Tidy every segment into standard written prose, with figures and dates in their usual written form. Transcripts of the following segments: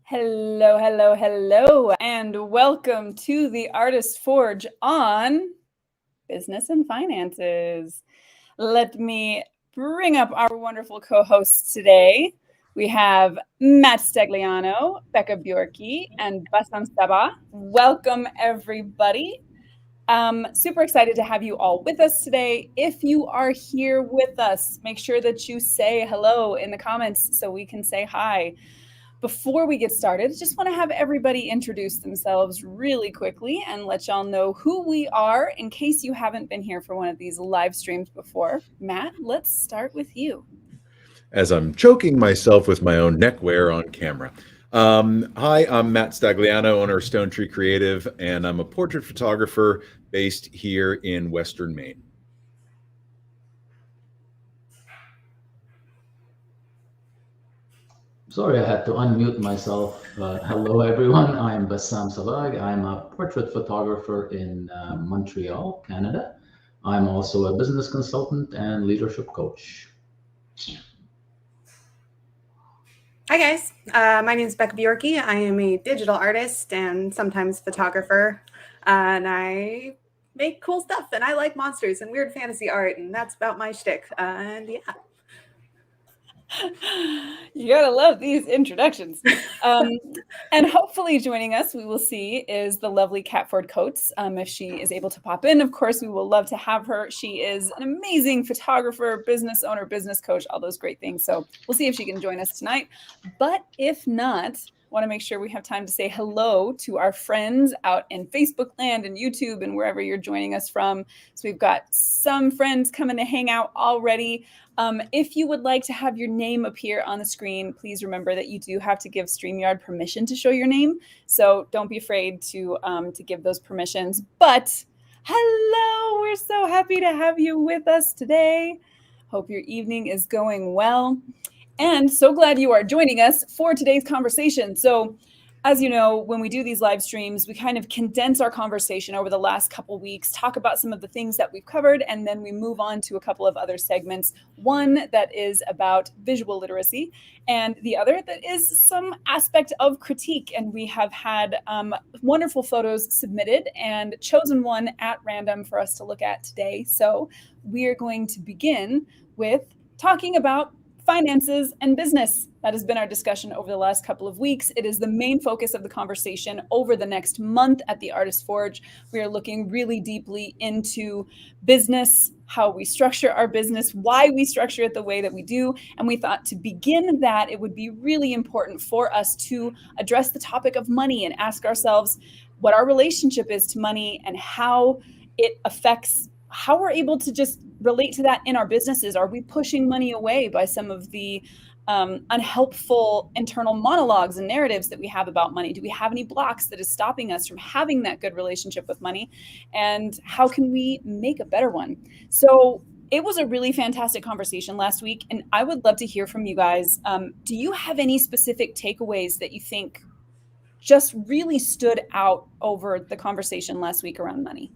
Hello, hello, hello, and welcome to the Artist Forge on business and finances. Let me bring up our wonderful co-hosts today. We have Matt Stagliano, Becca Bjorki, and Basam Saba. Welcome, everybody. Super excited to have you all with us today. If you are here with us, make sure that you say hello in the comments so we can say hi. Before we get started, I just want to have everybody introduce themselves really quickly and let y'all know who we are in case you haven't been here for one of these live streams before. Matt, let's start with you. As I'm choking myself with my own neckwear on camera. Hi, I'm Matt Stagliano, owner of Stone Tree Creative, and I'm a portrait photographer based here in Western Maine. Sorry, I had to unmute myself. Hello, everyone. I'm Bassam Salag. I'm a portrait photographer in Montreal, Canada. I'm also a business consultant and leadership coach. Hi, guys. My name is Becca Bjorki. I am a digital artist and sometimes photographer. And I make cool stuff. And I like monsters and weird fantasy art. And that's about my shtick. And yeah. You gotta love these introductions. And hopefully joining us, we will see, is the lovely Catford Coates. If she is able to pop in, of course, we will love to have her. She is an amazing photographer, business owner, business coach, all those great things. So we'll see if she can join us tonight. But if not, want to make sure we have time to say hello to our friends out in Facebook land and YouTube and wherever you're joining us from. So we've got some friends coming to hang out already. If you would like to have your name appear on the screen, please remember that you do have to give StreamYard permission to show your name. So don't be afraid to give those permissions. But hello, we're so happy to have you with us today. Hope your evening is going well. And so glad you are joining us for today's conversation. So as you know, when we do these live streams, we kind of condense our conversation over the last couple weeks, talk about some of the things that we've covered, and then we move on to a couple of other segments. One that is about visual literacy, and the other that is some aspect of critique. And we have had wonderful photos submitted and chosen one at random for us to look at today. So we are going to begin with talking about finances and business. That has been our discussion over the last couple of weeks. It is the main focus of the conversation over the next month at the Artist Forge. We are looking really deeply into business, how we structure our business, why we structure it the way that we do. And we thought to begin that, it would be really important for us to address the topic of money and ask ourselves what our relationship is to money and how it affects how we're able to just relate to that in our businesses. Are we pushing money away by some of the unhelpful internal monologues and narratives that we have about money? Do we have any blocks that is stopping us from having that good relationship with money? And how can we make a better one? So it was a really fantastic conversation last week, and I would love to hear from you guys. Do you have any specific takeaways that you think just really stood out over the conversation last week around money?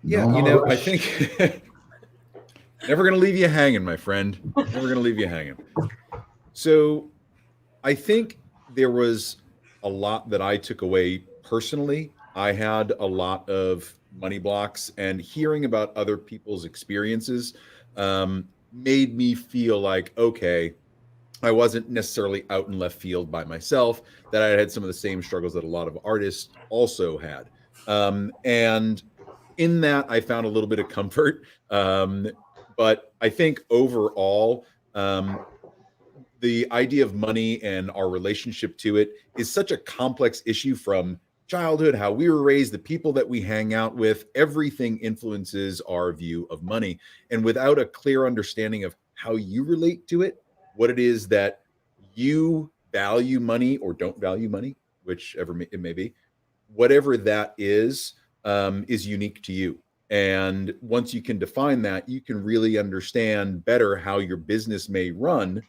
Yeah, I think never going to leave you hanging, my friend. Never going to leave you hanging. So I think there was a lot that I took away personally. I had a lot of money blocks, and hearing about other people's experiences made me feel like, okay, I wasn't necessarily out in left field by myself, that I had some of the same struggles that a lot of artists also had. And in that, I found a little bit of comfort. But I think overall, the idea of money and our relationship to it is such a complex issue, from childhood, how we were raised, the people that we hang out with, everything influences our view of money. And without a clear understanding of how you relate to it, what it is that you value money or don't value money, whichever it may be, whatever that is unique to you. And once you can define that, you can really understand better how your business may run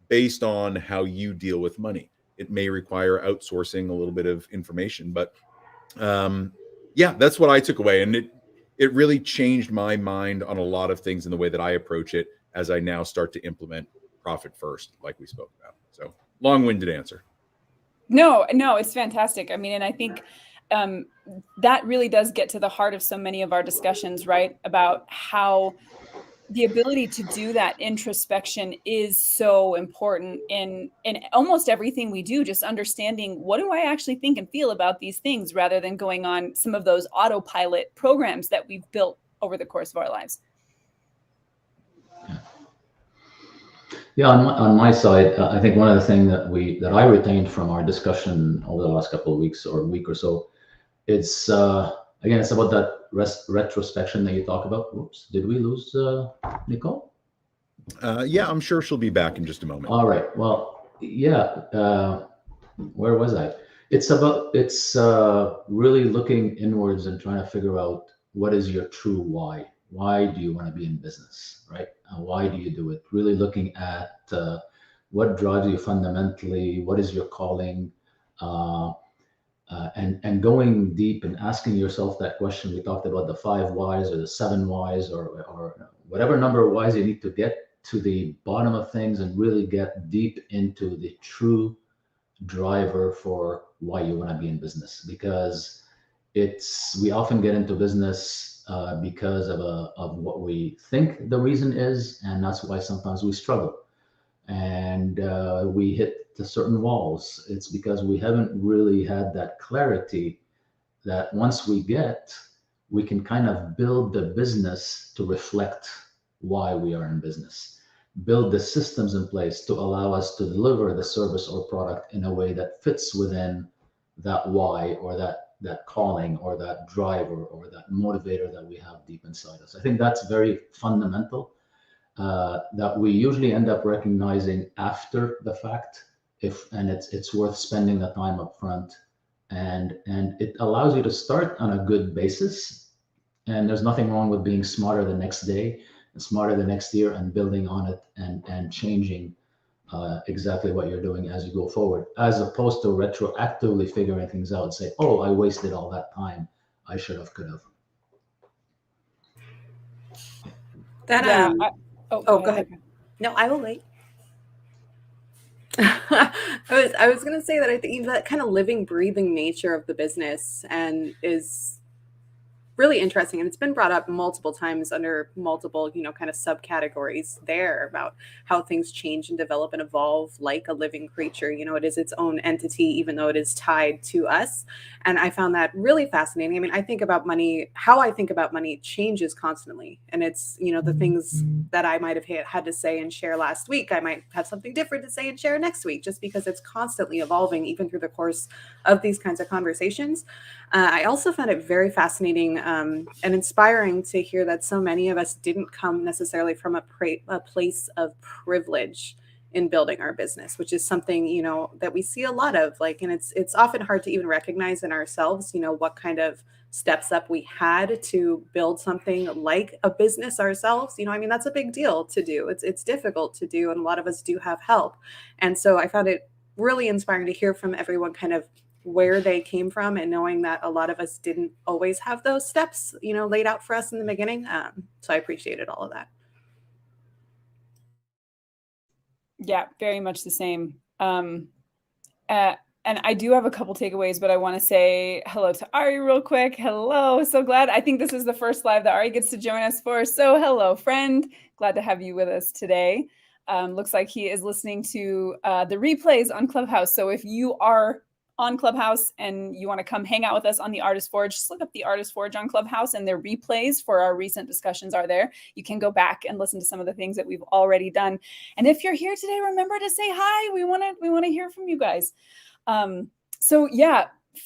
based on how you deal with money. It may require outsourcing a little bit of information, but yeah, that's what I took away. And it really changed my mind on a lot of things in the way that I approach it as I now start to implement profit first, like we spoke about. So long-winded answer. No, it's fantastic. I mean, and I think that really does get to the heart of so many of our discussions, right? About how the ability to do that introspection is so important in almost everything we do, just understanding what do I actually think and feel about these things rather than going on some of those autopilot programs that we've built over the course of our lives. Yeah, on my side, I think one of the things that I retained from our discussion over the last couple of weeks or week or so, it's again, it's about that retrospection that you talk about. Oops, did we lose Nicole? Yeah, I'm sure she'll be back in just a moment. All right. Well, yeah. Where was I? It's really looking inwards and trying to figure out what is your true why. Why do you want to be in business, right? Why do you do it? Really looking at what drives you fundamentally. What is your calling? And going deep and asking yourself that question. We talked about the 5 whys or the 7 whys or whatever number of whys you need to get to the bottom of things and really get deep into the true driver for why you want to be in business. Because we often get into business because of what we think the reason is, and that's why sometimes we struggle and we hit the certain walls. It's because we haven't really had that clarity that once we can kind of build the business to reflect why we are in business, build the systems in place to allow us to deliver the service or product in a way that fits within that why or that calling or that driver or that motivator that we have deep inside us. I think that's very fundamental. That we usually end up recognizing after the fact, and it's worth spending the time up front, and it allows you to start on a good basis. And there's nothing wrong with being smarter the next day and smarter the next year and building on it and changing exactly what you're doing as you go forward, as opposed to retroactively figuring things out and say, oh, I wasted all that time. I should have, could have. Go ahead. No, I will wait. I was going to say that I think that kind of living, breathing nature of the business and is really interesting. And it's been brought up multiple times under multiple, kind of subcategories there about how things change and develop and evolve like a living creature. It is its own entity, even though it is tied to us. And I found that really fascinating. I mean, I think about money, how I think about money changes constantly. And it's, the things that I might have had to say and share last week, I might have something different to say and share next week, just because it's constantly evolving, even through the course of these kinds of conversations. I also found it very fascinating and inspiring to hear that so many of us didn't come necessarily from a place of privilege in building our business, which is something, that we see a lot of, and it's often hard to even recognize in ourselves, what kind of steps up we had to build something like a business ourselves. That's a big deal to do. It's difficult to do. And a lot of us do have help. And so I found it really inspiring to hear from everyone kind of where they came from, and knowing that a lot of us didn't always have those steps, laid out for us in the beginning. So I appreciated all of that. Yeah, very much the same. And I do have a couple takeaways, but I want to say hello to Ari real quick. Hello. So glad. I think this is the first live that Ari gets to join us for. So hello, friend. Glad to have you with us today. Looks like he is listening to the replays on Clubhouse. So if you are on Clubhouse and you want to come hang out with us on the Artist Forge, just look up the Artist Forge on Clubhouse, and their replays for our recent discussions are there. You can go back and listen to some of the things that we've already done. And if you're here today, remember to say hi. We want to hear from you guys. So yeah,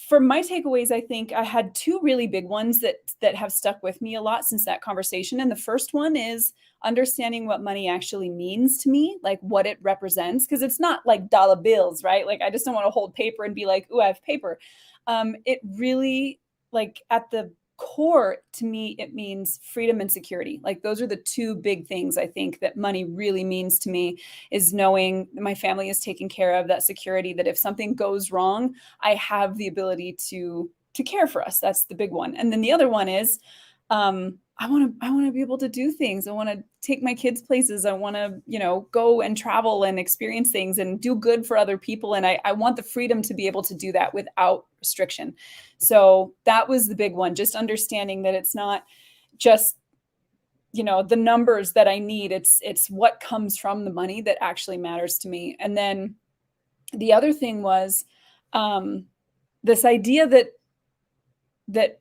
for my takeaways, I think I had 2 really big ones that have stuck with me a lot since that conversation. And the first one is understanding what money actually means to me, like what it represents, because it's not like dollar bills, right? Like I just don't want to hold paper and be like, ooh, I have paper. It really, like at the core, to me, it means freedom and security. Like those are the 2 big things I think that money really means to me, is knowing that my family is taken care of, that security, that if something goes wrong, I have the ability to care for us. That's the big one. And then the other one is I want to be able to do things. I want to take my kids places. I want to, go and travel and experience things and do good for other people. And I want the freedom to be able to do that without restriction. So that was the big one, just understanding that it's not just, the numbers that I need. It's what comes from the money that actually matters to me. And then the other thing was this idea that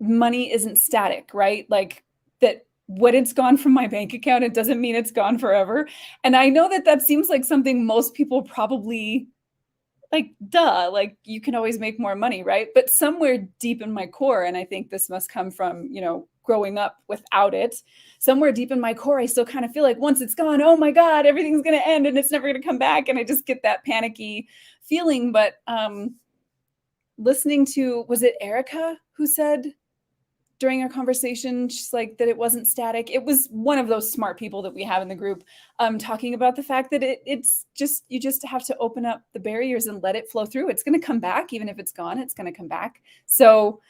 money isn't static, right? Like that when it's gone from my bank account, it doesn't mean it's gone forever. And I know that seems like something most people probably like, duh, like you can always make more money, right? But somewhere deep in my core, and I think this must come from, growing up without it, somewhere deep in my core, I still kind of feel like once it's gone, oh my God, everything's going to end and it's never going to come back. And I just get that panicky feeling. But listening to, was it Erica who said during our conversation, she's like that it wasn't static. It was one of those smart people that we have in the group talking about the fact that it's just, you just have to open up the barriers and let it flow through. It's going to come back. Even if it's gone, it's going to come back. So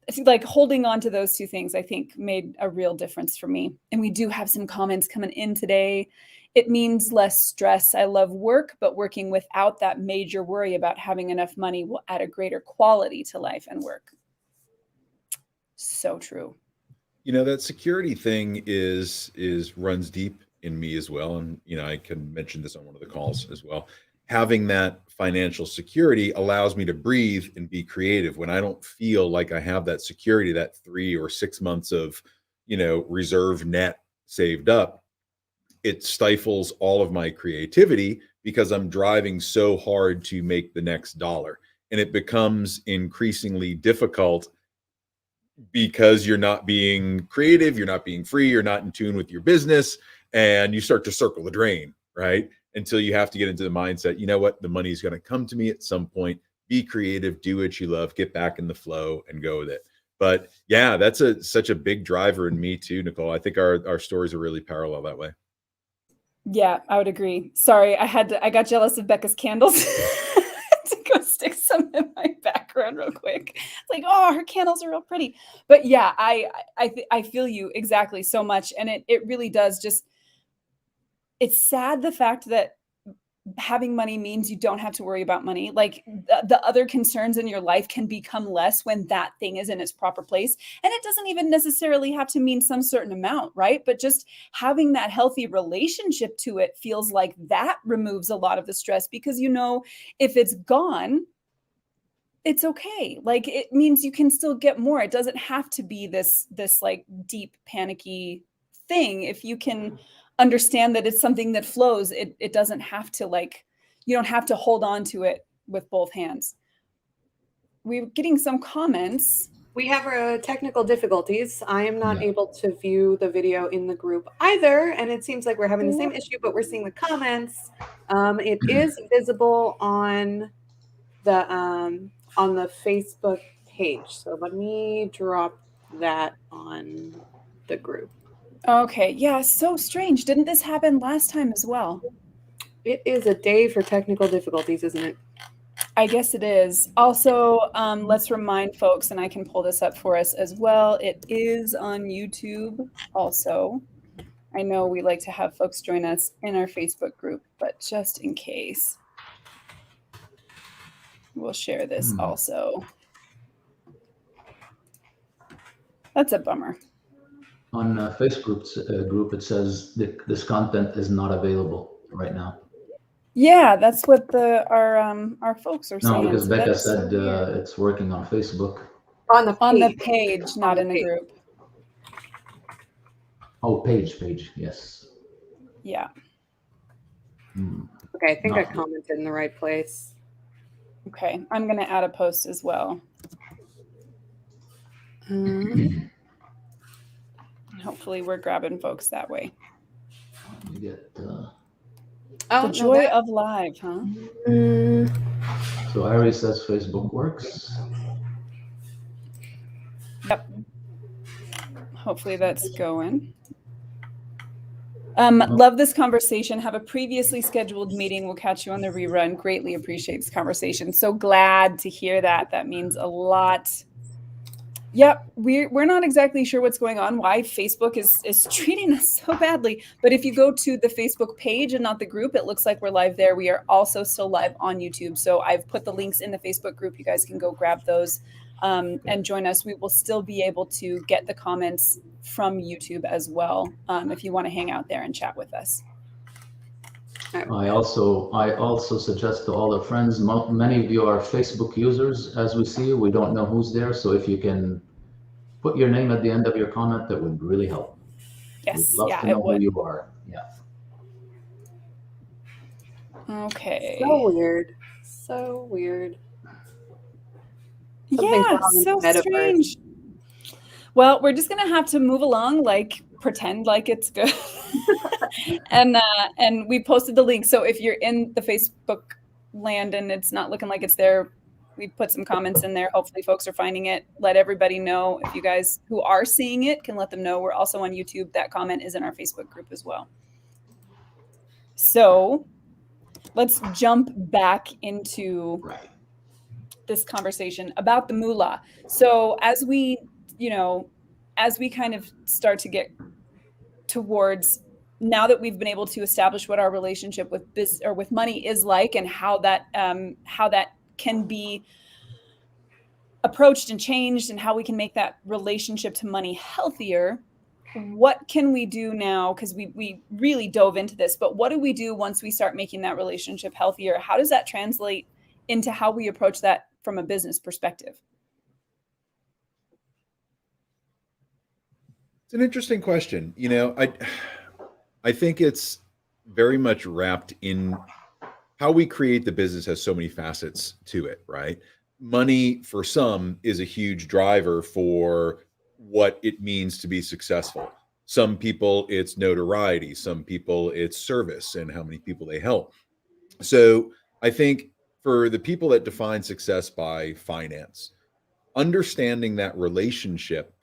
I think like holding on to those two things, I think made a real difference for me. And we do have some comments coming in today. It means less stress. I love work, but working without that major worry about having enough money will add a greater quality to life and work. So true. That security thing is runs deep in me as well. And, I can mention this on one of the calls as well. Having that financial security allows me to breathe and be creative when I don't feel like I have that security, that 3 or 6 months of, reserve net saved up. It stifles all of my creativity because I'm driving so hard to make the next dollar. And it becomes increasingly difficult because you're not being creative, you're not being free, you're not in tune with your business, and you start to circle the drain, right? Until you have to get into the mindset, you know what, the money's going to come to me at some point. Be creative, do what you love, get back in the flow and go with it. But yeah, that's such a big driver in me too, Nicole. I think our stories are really parallel that way. Yeah, I would agree. Sorry, I got jealous of Becca's candles to go stick some in my background real quick. It's like, oh, her candles are real pretty. But yeah, I feel you exactly so much. And it really does just, it's sad the fact that having money means you don't have to worry about money. Like the other concerns in your life can become less when that thing is in its proper place. And it doesn't even necessarily have to mean some certain amount, right? But just having that healthy relationship to it feels like that removes a lot of the stress because, if it's gone, it's okay. Like it means you can still get more. It doesn't have to be this like deep panicky thing. If you can understand that it's something that flows, it doesn't have to you don't have to hold on to it with both hands. We're getting some comments. We have technical difficulties. I am not able to view the video in the group either, and it seems like we're having the same issue, but we're seeing the comments. It is visible on the Facebook page. So let me drop that on the group. Okay. Yeah. So strange. Didn't this happen last time as well? It is a day for technical difficulties, isn't it? I guess it is. Also, let's remind folks, and I can pull this up for us as well. It is on YouTube also. I know we like to have folks join us in our Facebook group, but just in case, we'll share this also. That's a bummer. On Facebook's group, it says this content is not available right now. Yeah, that's what our folks are saying. No, because Becca said it's working on Facebook. On the page, not in the group. Oh, page, yes. Yeah. Okay, I think I commented in the right place. Okay, I'm going to add a post as well. Hopefully we're grabbing folks that way. You get the joy of live, huh? So Ari says Facebook works. Yep. Hopefully that's going. Love this conversation. Have a previously scheduled meeting. We'll catch you on the rerun. Greatly appreciate this conversation. So glad to hear that. That means a lot. Yeah, we're not exactly sure what's going on, why Facebook is treating us so badly. But if you go to the Facebook page and not the group, it looks like we're live there. We are also still live on YouTube. So I've put the links in the Facebook group. You guys can go grab those and join us. We will still be able to get the comments from YouTube as well if you want to hang out there and chat with us. I also suggest to all the friends, many of you are Facebook users, as we see. We don't know who's there, so if you can put your name at the end of your comment, that would really help. Yes, We'd love to know who you are. Yeah. Okay. So weird. So weird. Yeah, so strange. Well, we're just gonna have to move along, like pretend like it's good. and we posted the link. So if you're in the Facebook land and it's not looking like it's there, we put some comments in there. Hopefully folks are finding it. Let everybody know. If you guys who are seeing it can let them know. We're also on YouTube. That comment is in our Facebook group as well. So let's jump back into this conversation about the moolah. So as we kind of start to get towards, now that we've been able to establish what our relationship with business or with money is like, and how that can be approached and changed, and how we can make that relationship to money healthier, what can we do now? Because we really dove into this, but what do we do once we start making that relationship healthier? How does that translate into how we approach that from a business perspective? It's an interesting question. I think it's very much wrapped in how we create the business has so many facets to it, right? Money for some is a huge driver for what it means to be successful. Some people it's notoriety, some people it's service and how many people they help. So I think for the people that define success by finance, understanding that relationship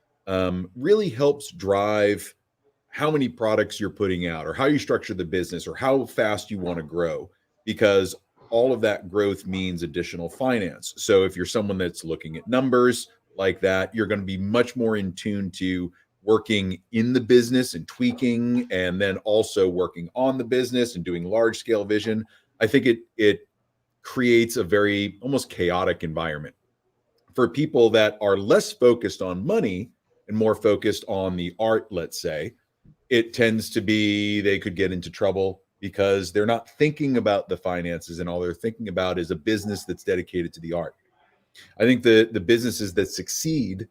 really helps drive how many products you're putting out, or how you structure the business, or how fast you want to grow, because all of that growth means additional finance. So if you're someone that's looking at numbers like that, you're going to be much more in tune to working in the business and tweaking, and then also working on the business and doing large scale vision. I think it creates a very almost chaotic environment. For people that are less focused on money and more focused on the art, let's say, it tends to be they could get into trouble because they're not thinking about the finances, and all they're thinking about is a business that's dedicated to the art. I think the businesses that succeed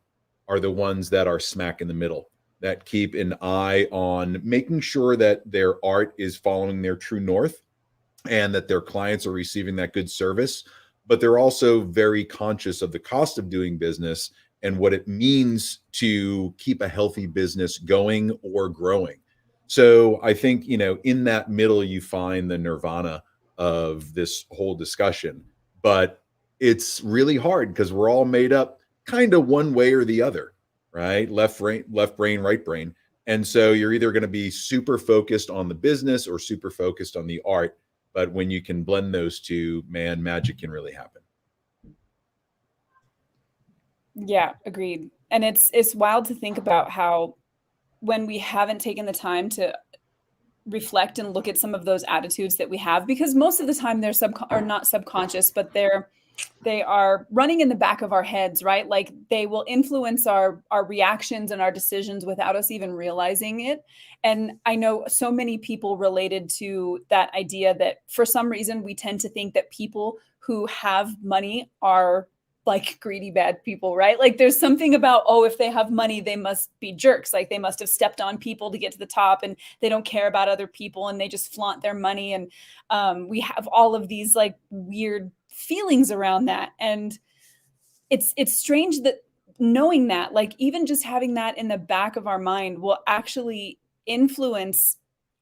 are the ones that are smack in the middle, that keep an eye on making sure that their art is following their true north and that their clients are receiving that good service. But they're also very conscious of the cost of doing business and what it means to keep a healthy business going or growing. So I think, in that middle, you find the nirvana of this whole discussion. But it's really hard because we're all made up kind of one way or the other, right? Left brain, right brain. And so you're either going to be super focused on the business or super focused on the art. But when you can blend those two, man, magic can really happen. Yeah, agreed. And it's wild to think about how, when we haven't taken the time to reflect and look at some of those attitudes that we have, because most of the time they're not subconscious, but they are running in the back of our heads, right? Like they will influence our reactions and our decisions without us even realizing it. And I know so many people related to that idea that for some reason we tend to think that people who have money are like greedy, bad people, right? Like there's something about, if they have money, they must be jerks. Like they must have stepped on people to get to the top, and they don't care about other people, and they just flaunt their money. And we have all of these like weird feelings around that. And it's strange that knowing that, like even just having that in the back of our mind will actually influence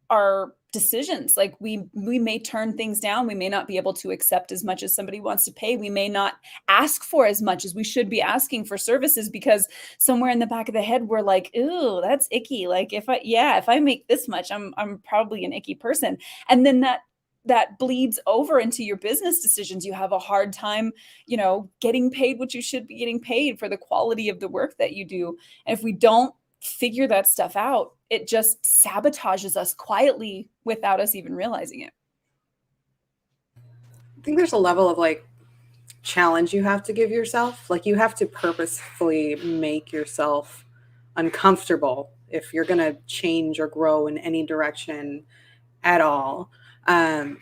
our decisions. Like we may turn things down. We may not be able to accept as much as somebody wants to pay. We may not ask for as much as we should be asking for services, because somewhere in the back of the head, we're like, ooh, that's icky. Like if I make this much, I'm probably an icky person. And then that that bleeds over into your business decisions. You have a hard time, getting paid what you should be getting paid for the quality of the work that you do. And if we don't figure that stuff out, it just sabotages us quietly without us even realizing it. I think there's a level of like challenge you have to give yourself. Like you have to purposefully make yourself uncomfortable if you're going to change or grow in any direction at all.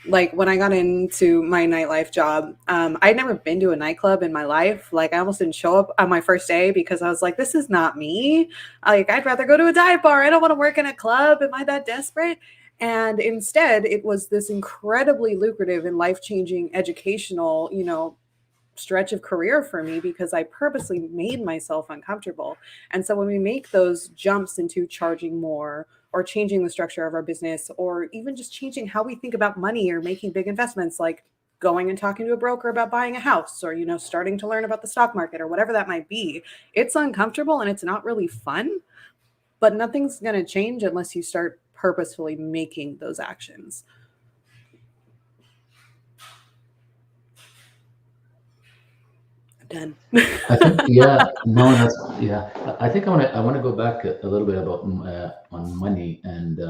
Like when I got into my nightlife job, I'd never been to a nightclub in my life. Like I almost didn't show up on my first day because I was like, this is not me. Like I'd rather go to a dive bar. I don't want to work in a club. Am I that desperate? And instead it was this incredibly lucrative and life-changing educational, stretch of career for me because I purposely made myself uncomfortable. And so when we make those jumps into charging more or changing the structure of our business, or even just changing how we think about money or making big investments, like going and talking to a broker about buying a house, or, starting to learn about the stock market or whatever that might be, it's uncomfortable and it's not really fun, but nothing's going to change unless you start purposefully making those actions. Done. I think, I think I want to go back a little bit about on money and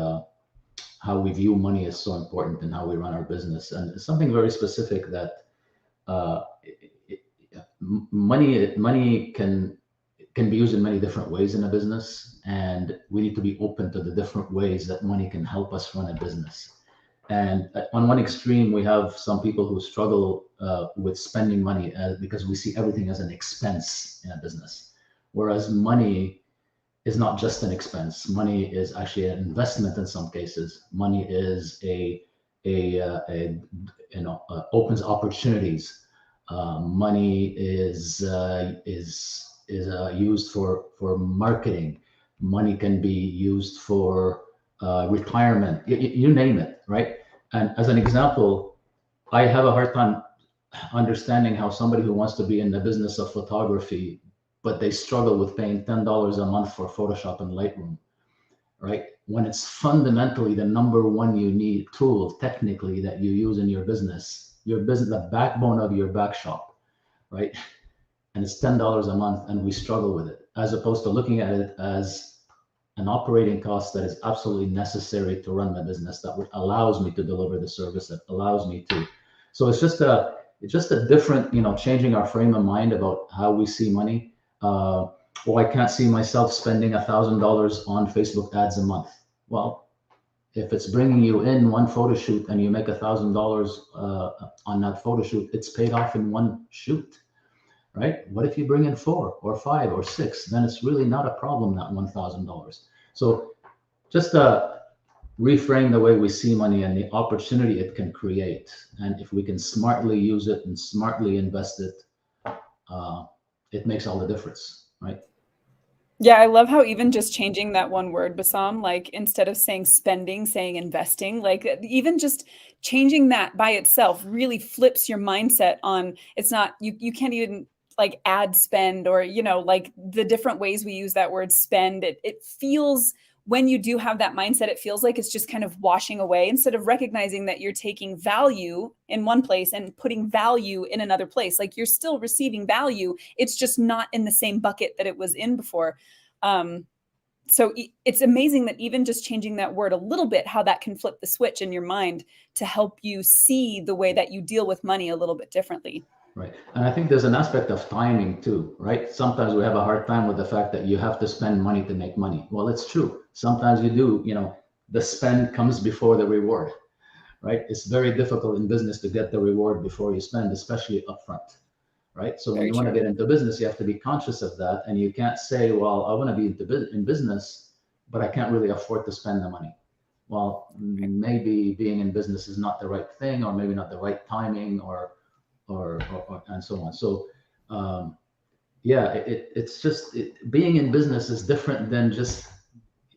how we view money as so important in how we run our business, and it's something very specific that money can be used in many different ways in a business, and we need to be open to the different ways that money can help us run a business. And on one extreme, we have some people who struggle with spending money because we see everything as an expense in a business. Whereas money is not just an expense. Money is actually an investment in some cases. Money is opens opportunities. Money is used for marketing. Money can be used for retirement, you name it, right? And as an example, I have a hard time understanding how somebody who wants to be in the business of photography, but they struggle with paying $10 a month for Photoshop and Lightroom, right? When it's fundamentally the number one you need tool technically that you use in your business, the backbone of your back shop, right? And it's $10 a month and we struggle with it, as opposed to looking at it as an operating cost that is absolutely necessary to run my business, that allows me to deliver the service, that allows me to. So it's just a different, changing our frame of mind about how we see money. I can't see myself spending $1,000 on Facebook ads a month. Well, if it's bringing you in one photo shoot and you make $1,000 on that photo shoot, it's paid off in one shoot, right? What if you bring in 4 or 5 or 6? Then it's really not a problem, that $1,000. So just reframe the way we see money and the opportunity it can create. And if we can smartly use it and smartly invest it, it makes all the difference, right? Yeah, I love how even just changing that one word, Bassam, like instead of saying spending, saying investing, like even just changing that by itself really flips your mindset on, it's not, you can't even like add spend or, like the different ways we use that word spend. It feels, when you do have that mindset, it feels like it's just kind of washing away instead of recognizing that you're taking value in one place and putting value in another place. Like you're still receiving value. It's just not in the same bucket that it was in before. So it's amazing that even just changing that word a little bit, how that can flip the switch in your mind to help you see the way that you deal with money a little bit differently. Right. And I think there's an aspect of timing too, right? Sometimes we have a hard time with the fact that you have to spend money to make money. Well, it's true. Sometimes you do, the spend comes before the reward, right? It's very difficult in business to get the reward before you spend, especially upfront, right? So when you want to get into business, you have to be conscious of that. And you can't say, well, I want to be in business, but I can't really afford to spend the money. Well, maybe being in business is not the right thing, or maybe not the right timing, or and so on. So it's just being in business is different than just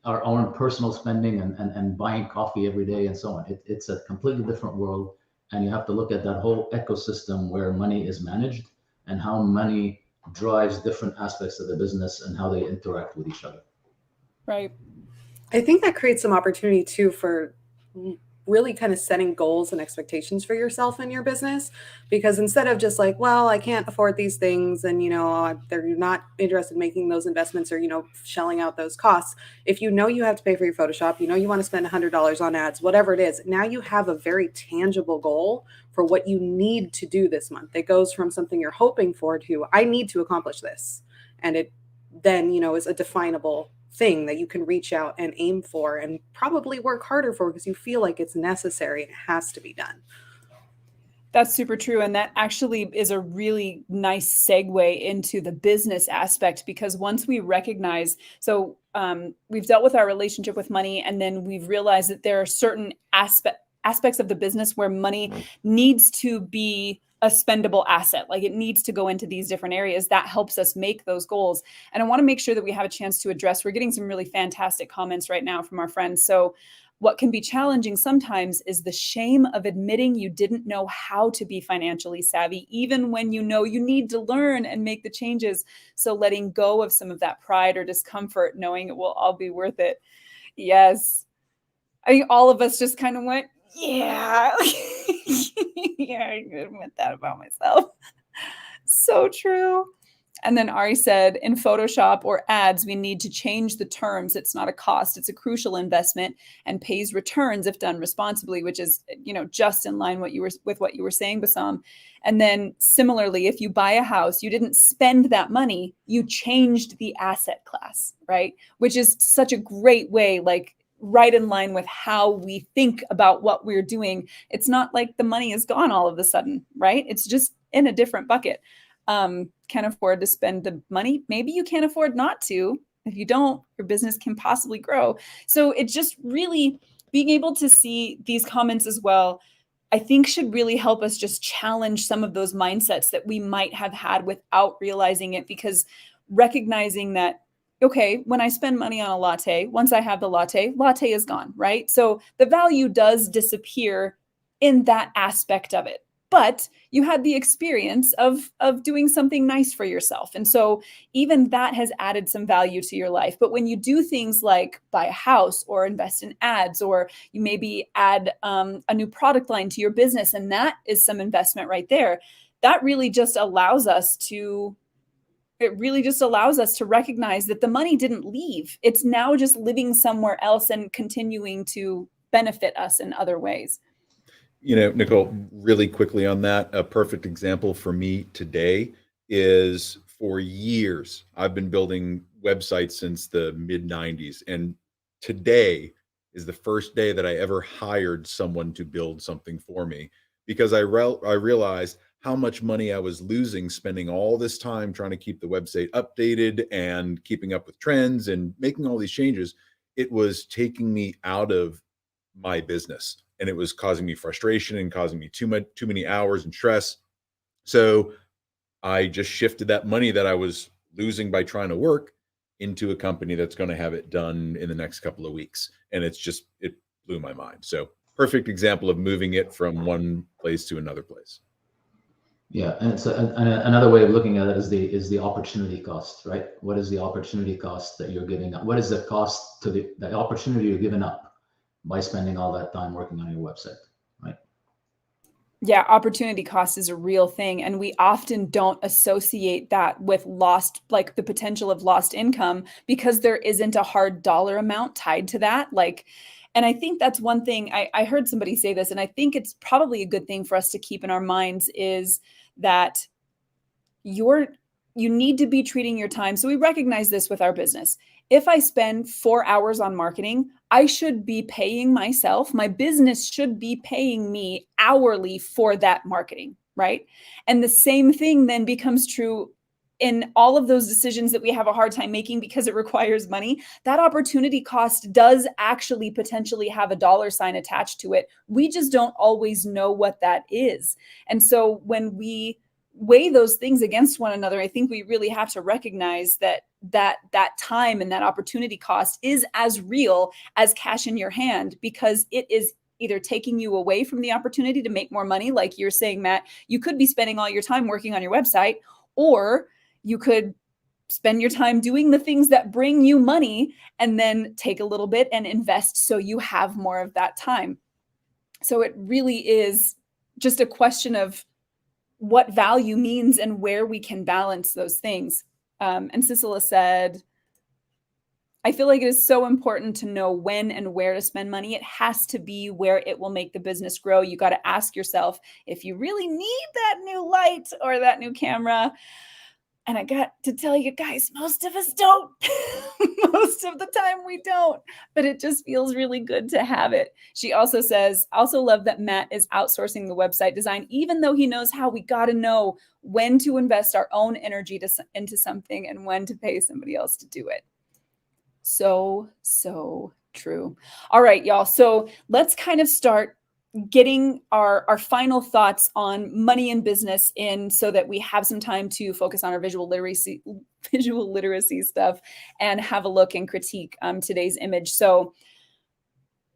our own personal spending and buying coffee every day and so on. It's a completely different world, and you have to look at that whole ecosystem where money is managed and how money drives different aspects of the business and how they interact with each other. Right. I think that creates some opportunity too for really kind of setting goals and expectations for yourself and your business. Because instead of just like, well, I can't afford these things, and they're not interested in making those investments or shelling out those costs. If you have to pay for your Photoshop, you want to spend $100 on ads, whatever it is, now you have a very tangible goal for what you need to do this month. It goes from something you're hoping for to, I need to accomplish this, and it then is a definable thing that you can reach out and aim for and probably work harder for because you feel like it's necessary and it has to be done. That's super true. And that actually is a really nice segue into the business aspect, because once we recognize, we've dealt with our relationship with money, and then we've realized that there are certain aspects of the business where money needs to be a spendable asset. Like, it needs to go into these different areas. That helps us make those goals. And I want to make sure that we have a chance to address, we're getting some really fantastic comments right now from our friends. So what can be challenging sometimes is the shame of admitting you didn't know how to be financially savvy, even when you need to learn and make the changes. So letting go of some of that pride or discomfort, knowing it will all be worth it. Yes. I think all of us just kind of went, yeah. Yeah, I admit that about myself. So true. And then Ari said, in Photoshop or ads, we need to change the terms. It's not a cost. It's a crucial investment and pays returns if done responsibly, which is, just in line with what you were saying, Bassam. And then similarly, if you buy a house, you didn't spend that money, you changed the asset class, right? Which is such a great way, like right in line with how we think about what we're doing. It's not like the money is gone all of a sudden, right? It's just in a different bucket. Can afford to spend the money. Maybe you can't afford not to. If you don't, your business can possibly grow. So it's just really being able to see these comments as well, I think should really help us just challenge some of those mindsets that we might have had without realizing it, because recognizing that, okay, when I spend money on a latte, once I have the latte is gone, right? So the value does disappear in that aspect of it. But you had the experience of doing something nice for yourself. And so even that has added some value to your life. But when you do things like buy a house or invest in ads, or you maybe add a new product line to your business, and that is some investment right there, that really just allows us to recognize that the money didn't leave. It's now just living somewhere else and continuing to benefit us in other ways. Nicole, really quickly on that, a perfect example for me today is, for years, I've been building websites since the mid 90s. And today is the first day that I ever hired someone to build something for me, because I realized how much money I was losing spending all this time trying to keep the website updated and keeping up with trends and making all these changes. It was taking me out of my business, and it was causing me frustration and causing me too many hours and stress. So I just shifted that money that I was losing by trying to work into a company that's going to have it done in the next couple of weeks. And it blew my mind. So perfect example of moving it from one place to another place. Yeah, and it's another way of looking at it is the opportunity cost, right? What is the opportunity cost that you're giving up? What is the cost to the opportunity you're giving up by spending all that time working on your website, right? Yeah, opportunity cost is a real thing. And we often don't associate that with like the potential of lost income, because there isn't a hard dollar amount tied to that. And I think that's one thing, I heard somebody say this, and I think it's probably a good thing for us to keep in our minds, is that you need to be treating your time. So we recognize this with our business. If I spend 4 hours on marketing, I should be paying myself. My business should be paying me hourly for that marketing, right? And the same thing then becomes true in all of those decisions that we have a hard time making because it requires money. That opportunity cost does actually potentially have a dollar sign attached to it. We just don't always know what that is. And so when we weigh those things against one another, I think we really have to recognize that time and that opportunity cost is as real as cash in your hand, because it is either taking you away from the opportunity to make more money. Like you're saying, Matt, you could be spending all your time working on your website, or you could spend your time doing the things that bring you money and then take a little bit and invest so you have more of that time. So it really is just a question of what value means and where we can balance those things. And Sissela said, I feel like it is so important to know when and where to spend money. It has to be where it will make the business grow. You got to ask yourself if you really need that new light or that new camera. And I got to tell you guys, most of us don't. Most of the time we don't, but it just feels really good to have it. She also says, also love that Matt is outsourcing the website design, even though he knows how. We got to know when to invest our own energy into something and when to pay somebody else to do it. So true. All right, y'all. So let's kind of start getting our final thoughts on money and business in, so that we have some time to focus on our visual literacy stuff and have a look and critique today's image. So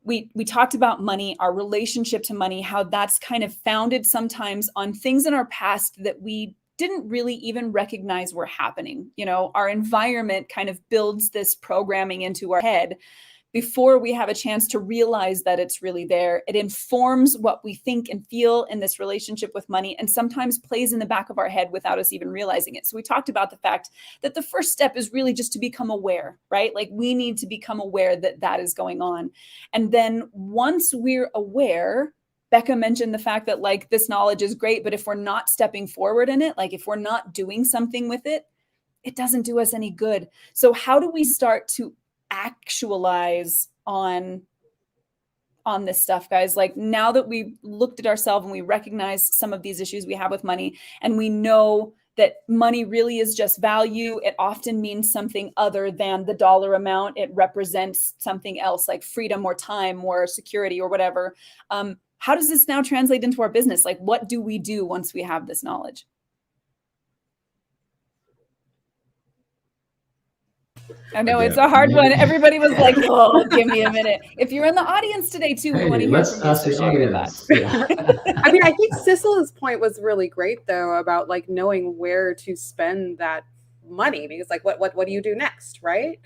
we talked about money, our relationship to money, how that's kind of founded sometimes on things in our past that we didn't really even recognize were happening. You know, our environment kind of builds this programming into our head before we have a chance to realize that it's really there. It informs what we think and feel in this relationship with money, and sometimes plays in the back of our head without us even realizing it. So we talked about the fact that the first step is really just to become aware, right? Like we need to become aware that that is going on. And then once we're aware, Becca mentioned the fact that like this knowledge is great, but if we're not stepping forward in it, like if we're not doing something with it, it doesn't do us any good. So how do we start to actualize on this stuff, guys? Like now that we've looked at ourselves and we recognize some of these issues we have with money, and we know that money really is just value, it often means something other than the dollar amount. It represents something else like freedom or time or security or whatever. How does this now translate into our business? Like what do we do once we have this knowledge? I know it's a hard one. Everybody was like, "Oh, give me a minute." If you're in the audience today too, we want to hear from you. So share your thoughts. Yeah. I mean, I think Sissela's point was really great though, about like knowing where to spend that money, because like what do you do next, right?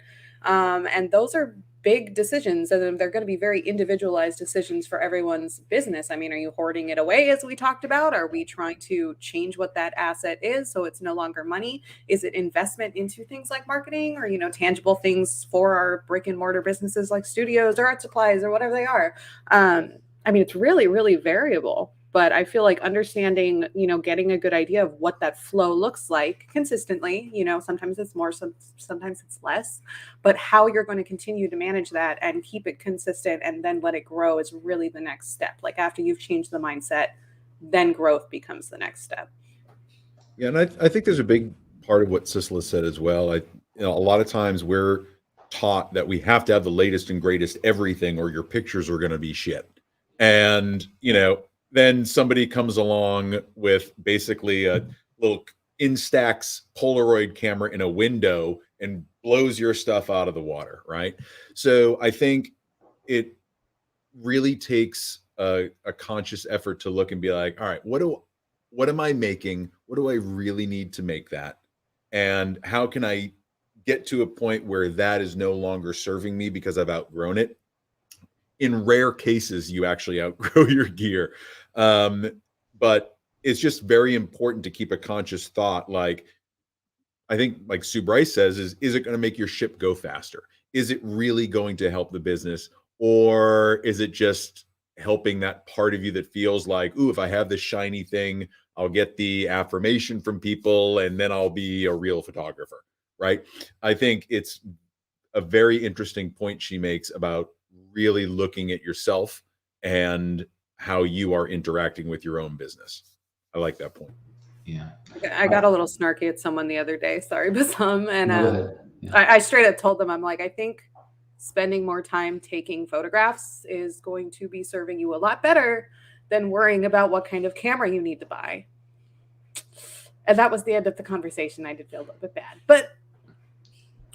And those are big decisions, and they're going to be very individualized decisions for everyone's business. I mean, are you hoarding it away, as we talked about? Are we trying to change what that asset is so it's no longer money? Is it investment into things like marketing, or, you know, tangible things for our brick and mortar businesses like studios or art supplies or whatever they are? I mean, it's really, really variable. But I feel like understanding, you know, getting a good idea of what that flow looks like consistently, you know, sometimes it's more, sometimes it's less, but how you're going to continue to manage that and keep it consistent and then let it grow is really the next step. Like after you've changed the mindset, then growth becomes the next step. Yeah, and I think there's a big part of what Sissela said as well. You know, a lot of times we're taught that we have to have the latest and greatest everything, or your pictures are going to be shit. And, you know, then somebody comes along with basically a little Instax Polaroid camera in a window and blows your stuff out of the water, right? So I think it really takes a conscious effort to look and be like, all right, what am I making? What do I really need to make that? And how can I get to a point where that is no longer serving me because I've outgrown it? In rare cases, you actually outgrow your gear. But it's just very important to keep a conscious thought. Like, I think like Sue Bryce says, is it going to make your ship go faster? Is it really going to help the business? Or is it just helping that part of you that feels like, ooh, if I have this shiny thing, I'll get the affirmation from people and then I'll be a real photographer, right? I think it's a very interesting point she makes about really looking at yourself and how you are interacting with your own business. I like that point. Yeah. I got a little snarky at someone the other day. Sorry, Basam. And Yeah. I straight up told them, I'm like, I think spending more time taking photographs is going to be serving you a lot better than worrying about what kind of camera you need to buy. And that was the end of the conversation. I did feel a little bit bad, but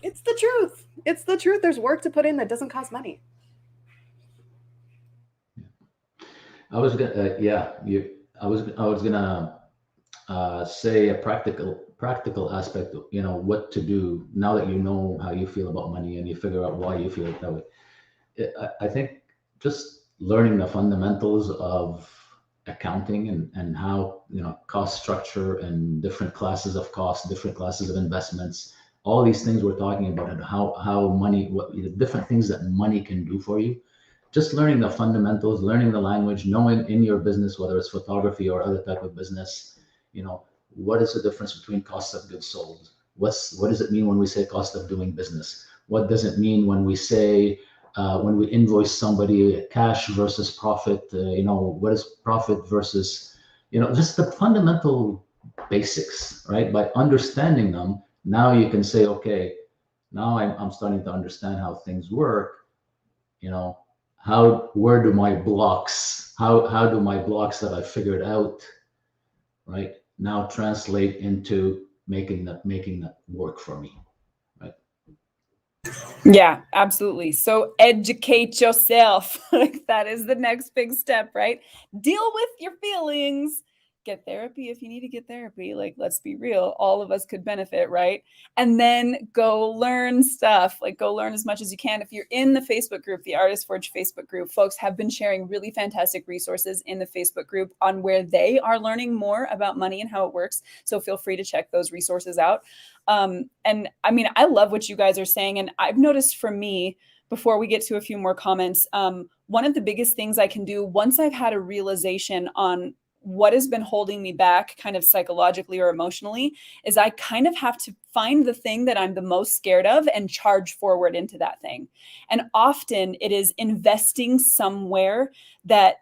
it's the truth. It's the truth. There's work to put in that doesn't cost money. I was gonna, I was gonna say a practical aspect of, you know, what to do now that you know how you feel about money and you figure out why you feel that way. I think just learning the fundamentals of accounting and how, cost structure and different classes of costs, different classes of investments, all these things we're talking about, and how money, what the different things that money can do for you. Just learning the fundamentals, learning the language, knowing in your business, whether it's photography or other type of business, what is the difference between cost of goods sold? What does it mean when we say cost of doing business? What does it mean when we say, when we invoice somebody cash versus profit? What is profit versus, just the fundamental basics, right? By understanding them, now you can say, okay, now I'm starting to understand how things work. Where do my blocks, how do my blocks that I figured out, right, now translate into making that work for me, right? Yeah, absolutely. So educate yourself. Like that is the next big step, right? Deal with your feelings. Get therapy if you need to get therapy. Like, let's be real. All of us could benefit, right? And then go learn stuff. Like, go learn as much as you can. If you're in the Facebook group, the Artist Forge Facebook group, folks have been sharing really fantastic resources in the Facebook group on where they are learning more about money and how it works. So feel free to check those resources out. And I mean, I love what you guys are saying. And I've noticed for me, before we get to a few more comments, one of the biggest things I can do once I've had a realization on what has been holding me back kind of psychologically or emotionally is I kind of have to find the thing that I'm the most scared of and charge forward into that thing. And often it is investing somewhere that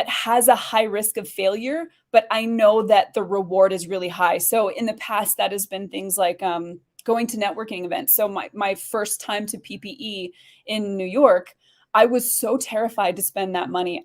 has a high risk of failure, but I know that the reward is really high. So in the past, that has been things like going to networking events. So my first time to PPE in New York, I was so terrified to spend that money.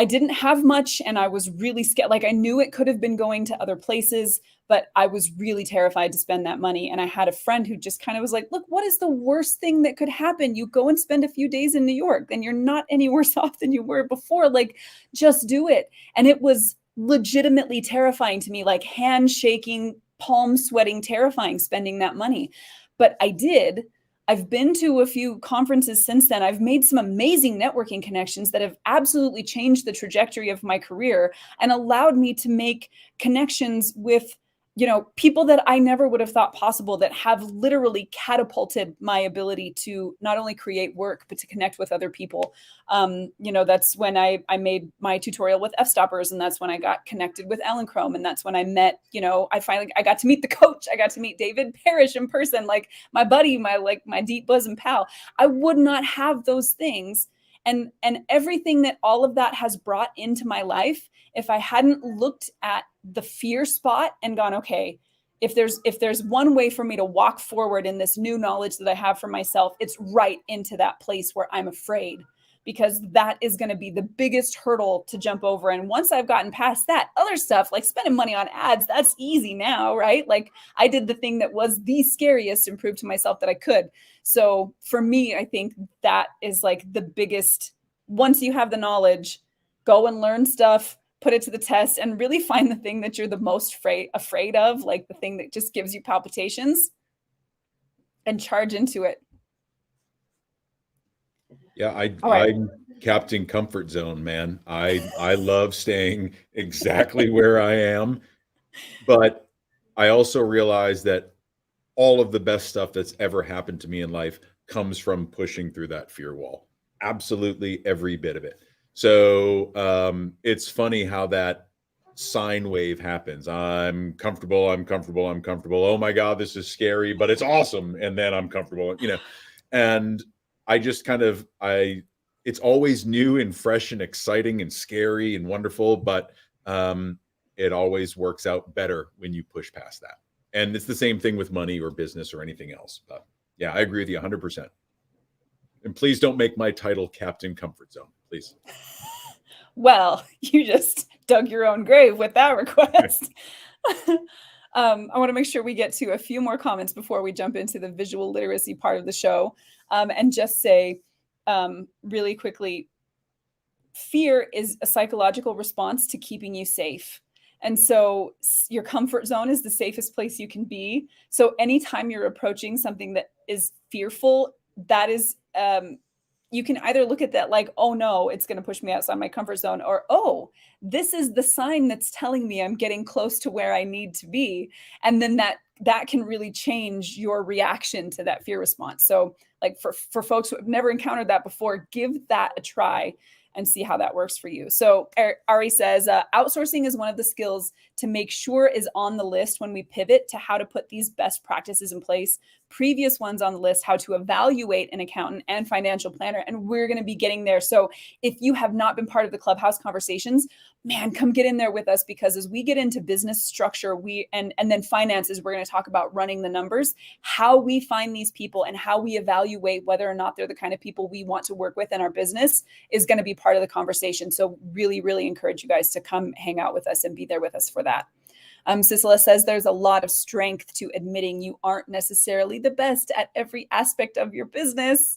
I didn't have much and I was really scared. Like I knew it could have been going to other places, but I was really terrified to spend that money. And I had a friend who just kind of was like, look, what is the worst thing that could happen? You go and spend a few days in New York, then you're not any worse off than you were before. Like, just do it. And it was legitimately terrifying to me, like hand shaking, palm sweating, terrifying spending that money. But I did. I've been to a few conferences since then. I've made some amazing networking connections that have absolutely changed the trajectory of my career and allowed me to make connections with, people that I never would have thought possible, that have literally catapulted my ability to not only create work, but to connect with other people. That's when I made my tutorial with F-stoppers, and that's when I got connected with Ellen Chrome. And that's when I met, I got to meet the coach. I got to meet David Parrish in person, like my buddy, my deep bosom pal. I would not have those things. And everything that all of that has brought into my life, if I hadn't looked at the fear spot and gone, okay, if there's one way for me to walk forward in this new knowledge that I have for myself, it's right into that place where I'm afraid, because that is going to be the biggest hurdle to jump over. And once I've gotten past that, other stuff like spending money on ads, that's easy now, right? Like I did the thing that was the scariest and proved to myself that I could. So for me, I think that is like the biggest, once you have the knowledge, go and learn stuff, put it to the test, and really find the thing that you're the most afraid of, like the thing that just gives you palpitations, and charge into it. Yeah, I'm Captain Comfort Zone, man. I love staying exactly where I am, but I also realize that all of the best stuff that's ever happened to me in life comes from pushing through that fear wall. Absolutely every bit of it. So it's funny how that sine wave happens. I'm comfortable. Oh my God, this is scary, but it's awesome. And then I'm comfortable, and I just it's always new and fresh and exciting and scary and wonderful, but it always works out better when you push past that. And it's the same thing with money or business or anything else. But yeah, I agree with you 100%. And please don't make my title Captain Comfort Zone, please. Well, you just dug your own grave with that request. I want to make sure we get to a few more comments before we jump into the visual literacy part of the show. And just say really quickly, fear is a psychological response to keeping you safe. And so your comfort zone is the safest place you can be. So anytime you're approaching something that is fearful, that is you can either look at that like, oh no, it's going to push me outside my comfort zone, or, oh, this is the sign that's telling me I'm getting close to where I need to be. And then that can really change your reaction to that fear response. So like for folks who have never encountered that before, give that a try and see how that works for you. So Ari says, outsourcing is one of the skills to make sure is on the list when we pivot to how to put these best practices in place. Previous ones on the list, how to evaluate an accountant and financial planner. And we're going to be getting there. So if you have not been part of the Clubhouse conversations, man, come get in there with us, because as we get into business structure, and then finances, we're going to talk about running the numbers, how we find these people and how we evaluate whether or not they're the kind of people we want to work with in our business is going to be part of the conversation. So really, really encourage you guys to come hang out with us and be there with us for that. Cicela says there's a lot of strength to admitting you aren't necessarily the best at every aspect of your business,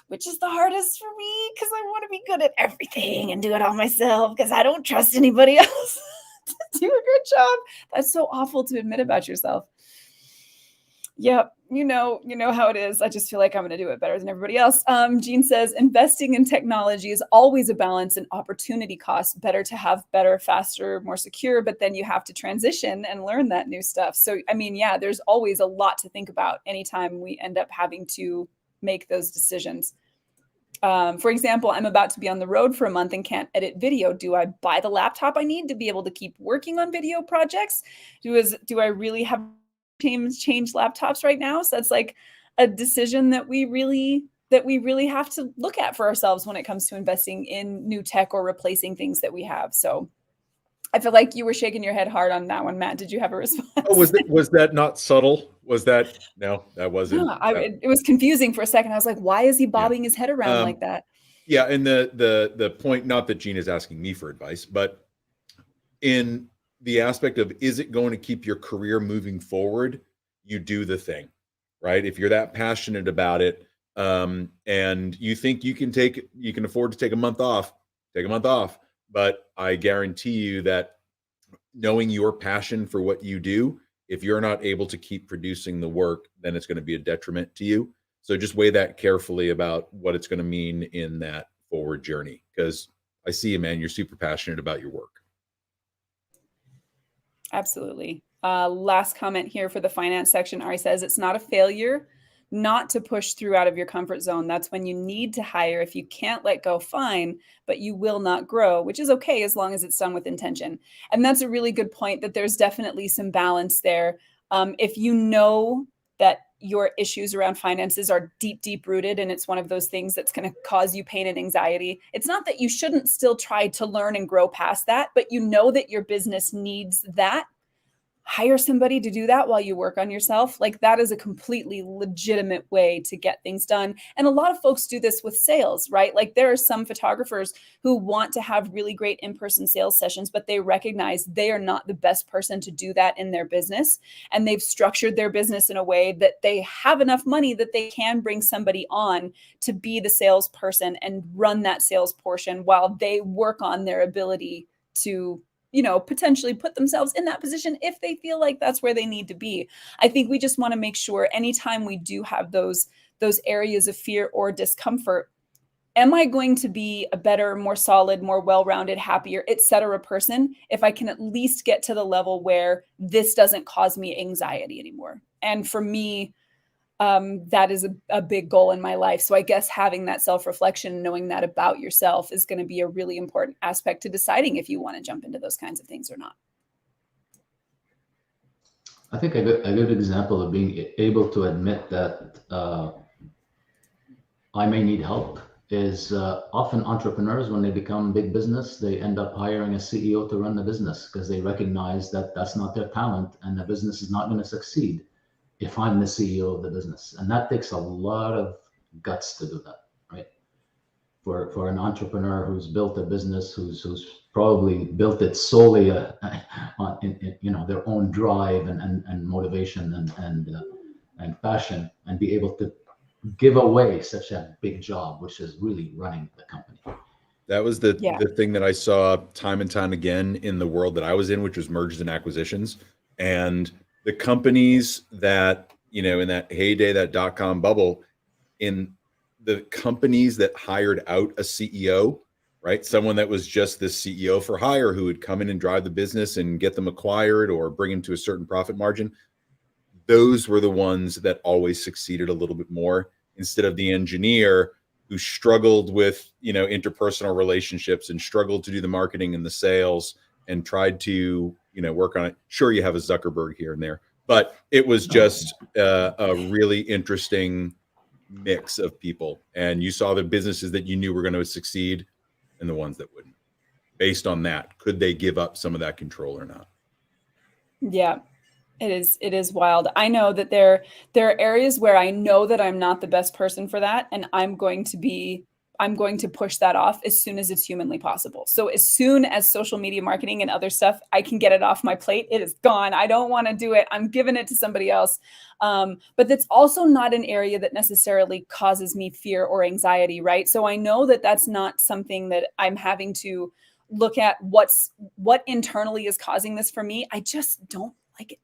which is the hardest for me because I want to be good at everything and do it all myself because I don't trust anybody else to do a good job. That's so awful to admit about yourself. Yep, you know how it is. I just feel like I'm going to do it better than everybody else. Jean says, investing in technology is always a balance and opportunity cost. Better to have better, faster, more secure, but then you have to transition and learn that new stuff. So, I mean, yeah, there's always a lot to think about anytime we end up having to make those decisions. For example, I'm about to be on the road for a month and can't edit video. Do I buy the laptop I need to be able to keep working on video projects? Do I really have change laptops right now? So that's like a decision that we really have to look at for ourselves when it comes to investing in new tech or replacing things that we have. So I feel like you were shaking your head hard on that one, Matt. Did you have a response? Oh, was that not subtle? Was that no? That wasn't. No, it was confusing for a second. I was like, why is he bobbing his head around like that? Yeah, and the point, not that Gene is asking me for advice, but in the aspect of, is it going to keep your career moving forward? You do the thing, right? If you're that passionate about it, and you think you can afford to take a month off, take a month off. But I guarantee you that knowing your passion for what you do, if you're not able to keep producing the work, then it's going to be a detriment to you. So just weigh that carefully about what it's going to mean in that forward journey. Because I see you, man, you're super passionate about your work. Absolutely. Last comment here for the finance section. Ari says, it's not a failure not to push through out of your comfort zone. That's when you need to hire. If you can't let go, fine, but you will not grow, which is okay as long as it's done with intention. And that's a really good point, that there's definitely some balance there. If you know that your issues around finances are deep, deep rooted, and it's one of those things that's going to cause you pain and anxiety, it's not that you shouldn't still try to learn and grow past that, but you know that your business needs that. Hire somebody to do that while you work on yourself. Like, that is a completely legitimate way to get things done. And a lot of folks do this with sales, right? Like, there are some photographers who want to have really great in-person sales sessions, but they recognize they are not the best person to do that in their business. And they've structured their business in a way that they have enough money that they can bring somebody on to be the salesperson and run that sales portion while they work on their ability to, potentially put themselves in that position if they feel like that's where they need to be. I think we just want to make sure anytime we do have those areas of fear or discomfort, am I going to be a better, more solid, more well-rounded, happier, etc. person if I can at least get to the level where this doesn't cause me anxiety anymore? And for me, that is a big goal in my life. So I guess having that self-reflection, knowing that about yourself, is going to be a really important aspect to deciding if you want to jump into those kinds of things or not. I think a good example of being able to admit that I may need help is often entrepreneurs, when they become big business, they end up hiring a CEO to run the business because they recognize that that's not their talent and the business is not going to succeed if I'm the CEO of the business. And that takes a lot of guts to do that, right? For an entrepreneur who's built a business, who's probably built it solely on their own drive and motivation and passion, and be able to give away such a big job, which is really running the company. That was the thing that I saw time and time again in the world that I was in, which was mergers and acquisitions. And the companies that, in that heyday, that dot-com bubble, in the companies that hired out a CEO, right? Someone that was just this CEO for hire who would come in and drive the business and get them acquired or bring them to a certain profit margin. Those were the ones that always succeeded a little bit more, instead of the engineer who struggled with, interpersonal relationships and struggled to do the marketing and the sales and tried to, work on it. Sure, you have a Zuckerberg here and there, but it was just a really interesting mix of people. And you saw the businesses that you knew were going to succeed and the ones that wouldn't. Based on that, could they give up some of that control or not? Yeah. It is wild. I know that there are areas where I know that I'm not the best person for that, and I'm going to push that off as soon as it's humanly possible. So as soon as social media marketing and other stuff, I can get it off my plate, it is gone. I don't want to do it. I'm giving it to somebody else. But that's also not an area that necessarily causes me fear or anxiety, right? So I know that that's not something that I'm having to look at what internally is causing this for me. I just don't like it.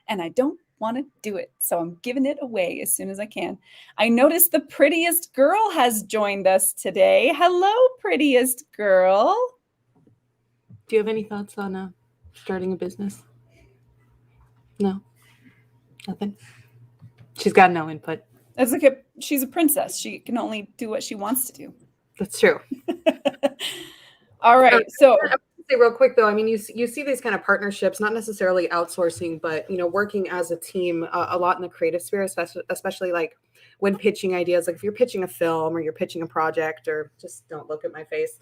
And I don't want to do it. So I'm giving it away as soon as I can. I noticed the prettiest girl has joined us today. Hello, prettiest girl. Do you have any thoughts on starting a business? No? Nothing? She's got no input. That's okay. She's a princess. She can only do what she wants to do. That's true. All right. So say real quick though, I mean, you see these kind of partnerships, not necessarily outsourcing, but working as a team a lot in the creative sphere, especially like when pitching ideas, like if you're pitching a film or you're pitching a project, or just don't look at my face,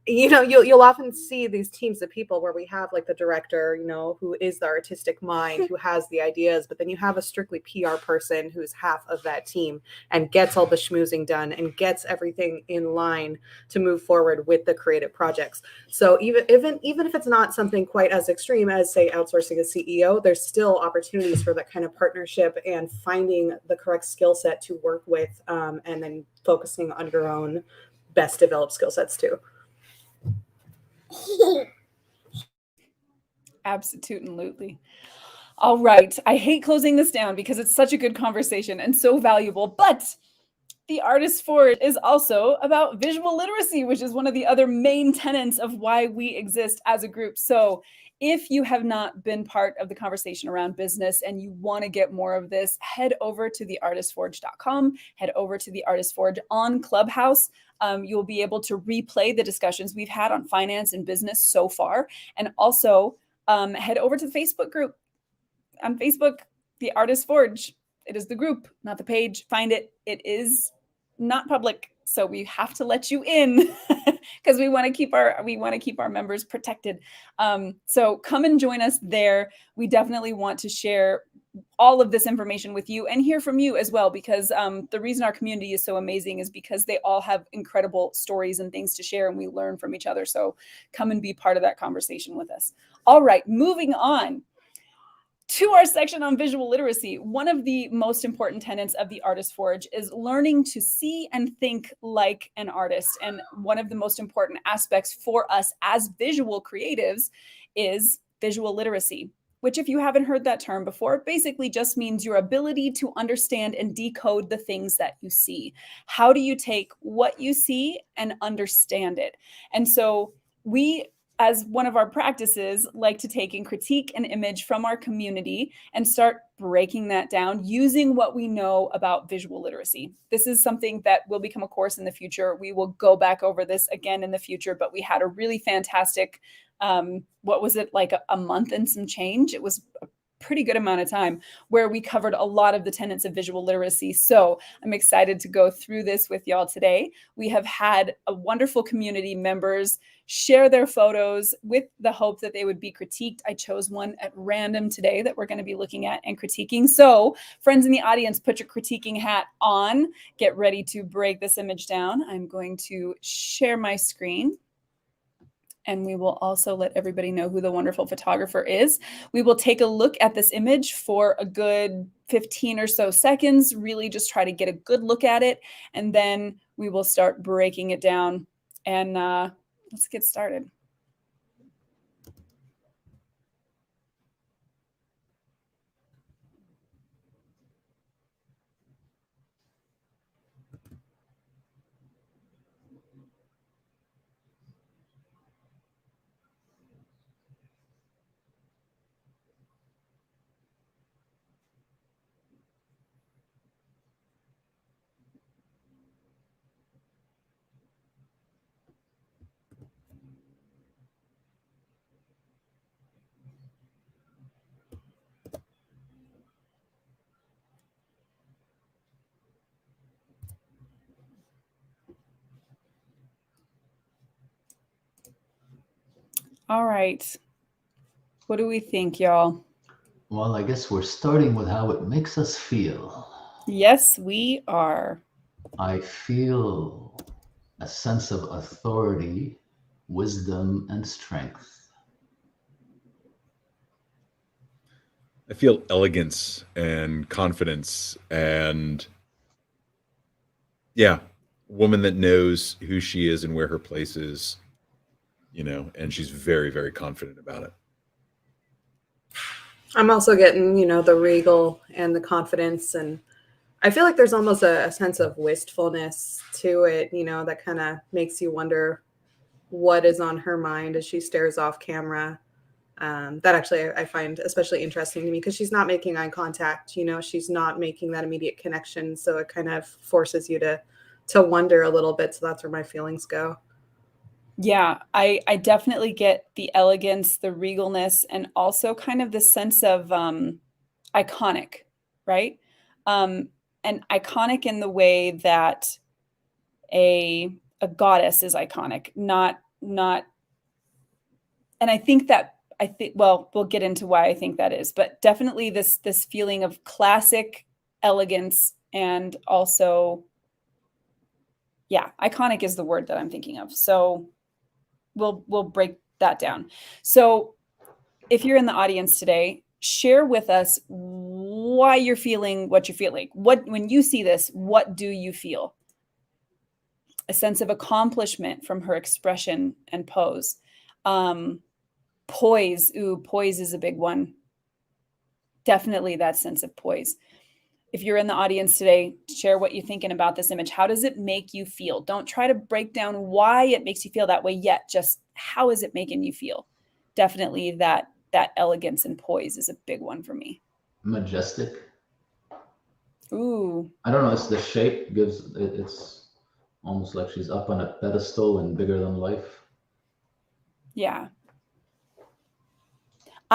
you'll often see these teams of people where we have like the director, who is the artistic mind, who has the ideas, but then you have a strictly PR person who's half of that team and gets all the schmoozing done and gets everything in line to move forward with the creative projects. So even if it's not something quite as extreme as, say, outsourcing a CEO, there's still opportunities for that kind of partnership and finding the correct skill set to work with, and then focusing on your own best developed skill sets too. Absolutely. All right. I hate closing this down because it's such a good conversation and so valuable, but the Artist Forge is also about visual literacy, which is one of the other main tenets of why we exist as a group. So if you have not been part of the conversation around business and you want to get more of this, head over to theartistforge.com, head over to the Artist Forge on Clubhouse. You'll be able to replay the discussions we've had on finance and business so far. And also head over to the Facebook group. On Facebook, the Artist Forge. It is the group, not the page. Find it. It is not public, so we have to let you in because we want to keep our members protected. So come and join us there. We definitely want to share all of this information with you and hear from you as well, because the reason our community is so amazing is because they all have incredible stories and things to share, and we learn from each other. So come and be part of that conversation with us. All right, moving on to our section on visual literacy. One of the most important tenets of the Artist Forge is learning to see and think like an artist. And one of the most important aspects for us as visual creatives is visual literacy, which, if you haven't heard that term before, basically just means your ability to understand and decode the things that you see. How do you take what you see and understand it? And so we, as one of our practices, like to take and critique an image from our community and start breaking that down using what we know about visual literacy. This is something that will become a course in the future. We will go back over this again in the future, but we had a really fantastic, what was it, like a month and some change? It was a pretty good amount of time where we covered a lot of the tenets of visual literacy. So I'm excited to go through this with y'all today. We have had a wonderful community members share their photos with the hope that they would be critiqued. I chose one at random today that we're going to be looking at and critiquing. So friends in the audience, put your critiquing hat on. Get ready to break this image down. I'm going to share my screen, and we will also let everybody know who the wonderful photographer is. We will take a look at this image for a good 15 or so seconds, really just try to get a good look at it, and then we will start breaking it down. And let's get started. All right. What do we think, y'all? Well, I guess we're starting with how it makes us feel. Yes, we are. I feel a sense of authority, wisdom, and strength. I feel elegance and confidence and yeah, woman that knows who she is and where her place is, and she's very, very confident about it. I'm also getting, the regal and the confidence. And I feel like there's almost a sense of wistfulness to it, that kind of makes you wonder what is on her mind as she stares off camera. That actually I find especially interesting to me because she's not making eye contact, she's not making that immediate connection. So it kind of forces you to wonder a little bit. So that's where my feelings go. Yeah, I definitely get the elegance, the regalness, and also kind of the sense of iconic, right? And iconic in the way that a goddess is iconic, not, and I think well, we'll get into why I think that is, but definitely this feeling of classic elegance and also, yeah, iconic is the word that I'm thinking of. So we'll break that down. So if you're in the audience today, share with us why you're feeling what you're feeling. When you see this, what do you feel? A sense of accomplishment from her expression and pose. Poise. Ooh, poise is a big one. Definitely that sense of poise. If you're in the audience today, share what you're thinking about this image. How does it make you feel? Don't try to break down why it makes you feel that way yet. Just how is it making you feel? Definitely that elegance and poise is a big one for me. Majestic. Ooh. I don't know. It's the shape gives it. It's almost like she's up on a pedestal and bigger than life. Yeah.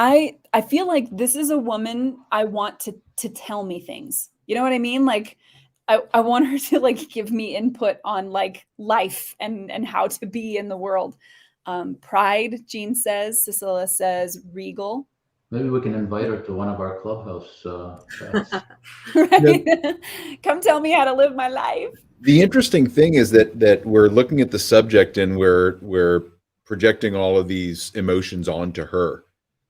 I feel like this is a woman I want to tell me things. You know what I mean? Like I want her to like give me input on like life and how to be in the world. Pride, Jean says. Cecilia says regal. Maybe we can invite her to one of our clubhouse chats. Right? Come tell me how to live my life. The interesting thing is that we're looking at the subject and we're projecting all of these emotions onto her.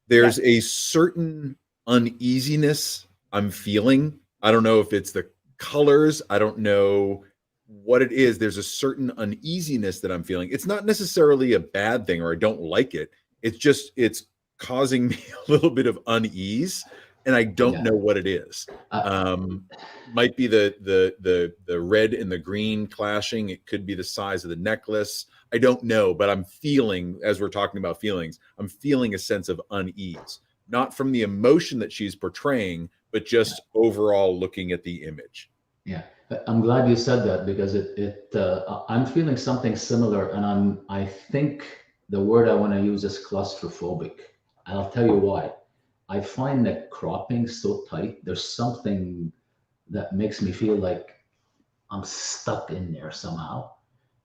There's a certain uneasiness I'm feeling. I don't know if it's the colors. I don't know what it is. There's a certain uneasiness that I'm feeling. It's not necessarily a bad thing or I don't like it. It's causing me a little bit of unease and I don't know what it is. Might be the red and the green clashing. It could be the size of the necklace. I don't know, but I'm feeling, as we're talking about feelings, I'm feeling a sense of unease, not from the emotion that she's portraying, but just overall looking at the image. Yeah, I'm glad you said that because I'm feeling something similar, and I think the word I want to use is claustrophobic. And I'll tell you why. I find that cropping so tight, there's something that makes me feel like I'm stuck in there somehow.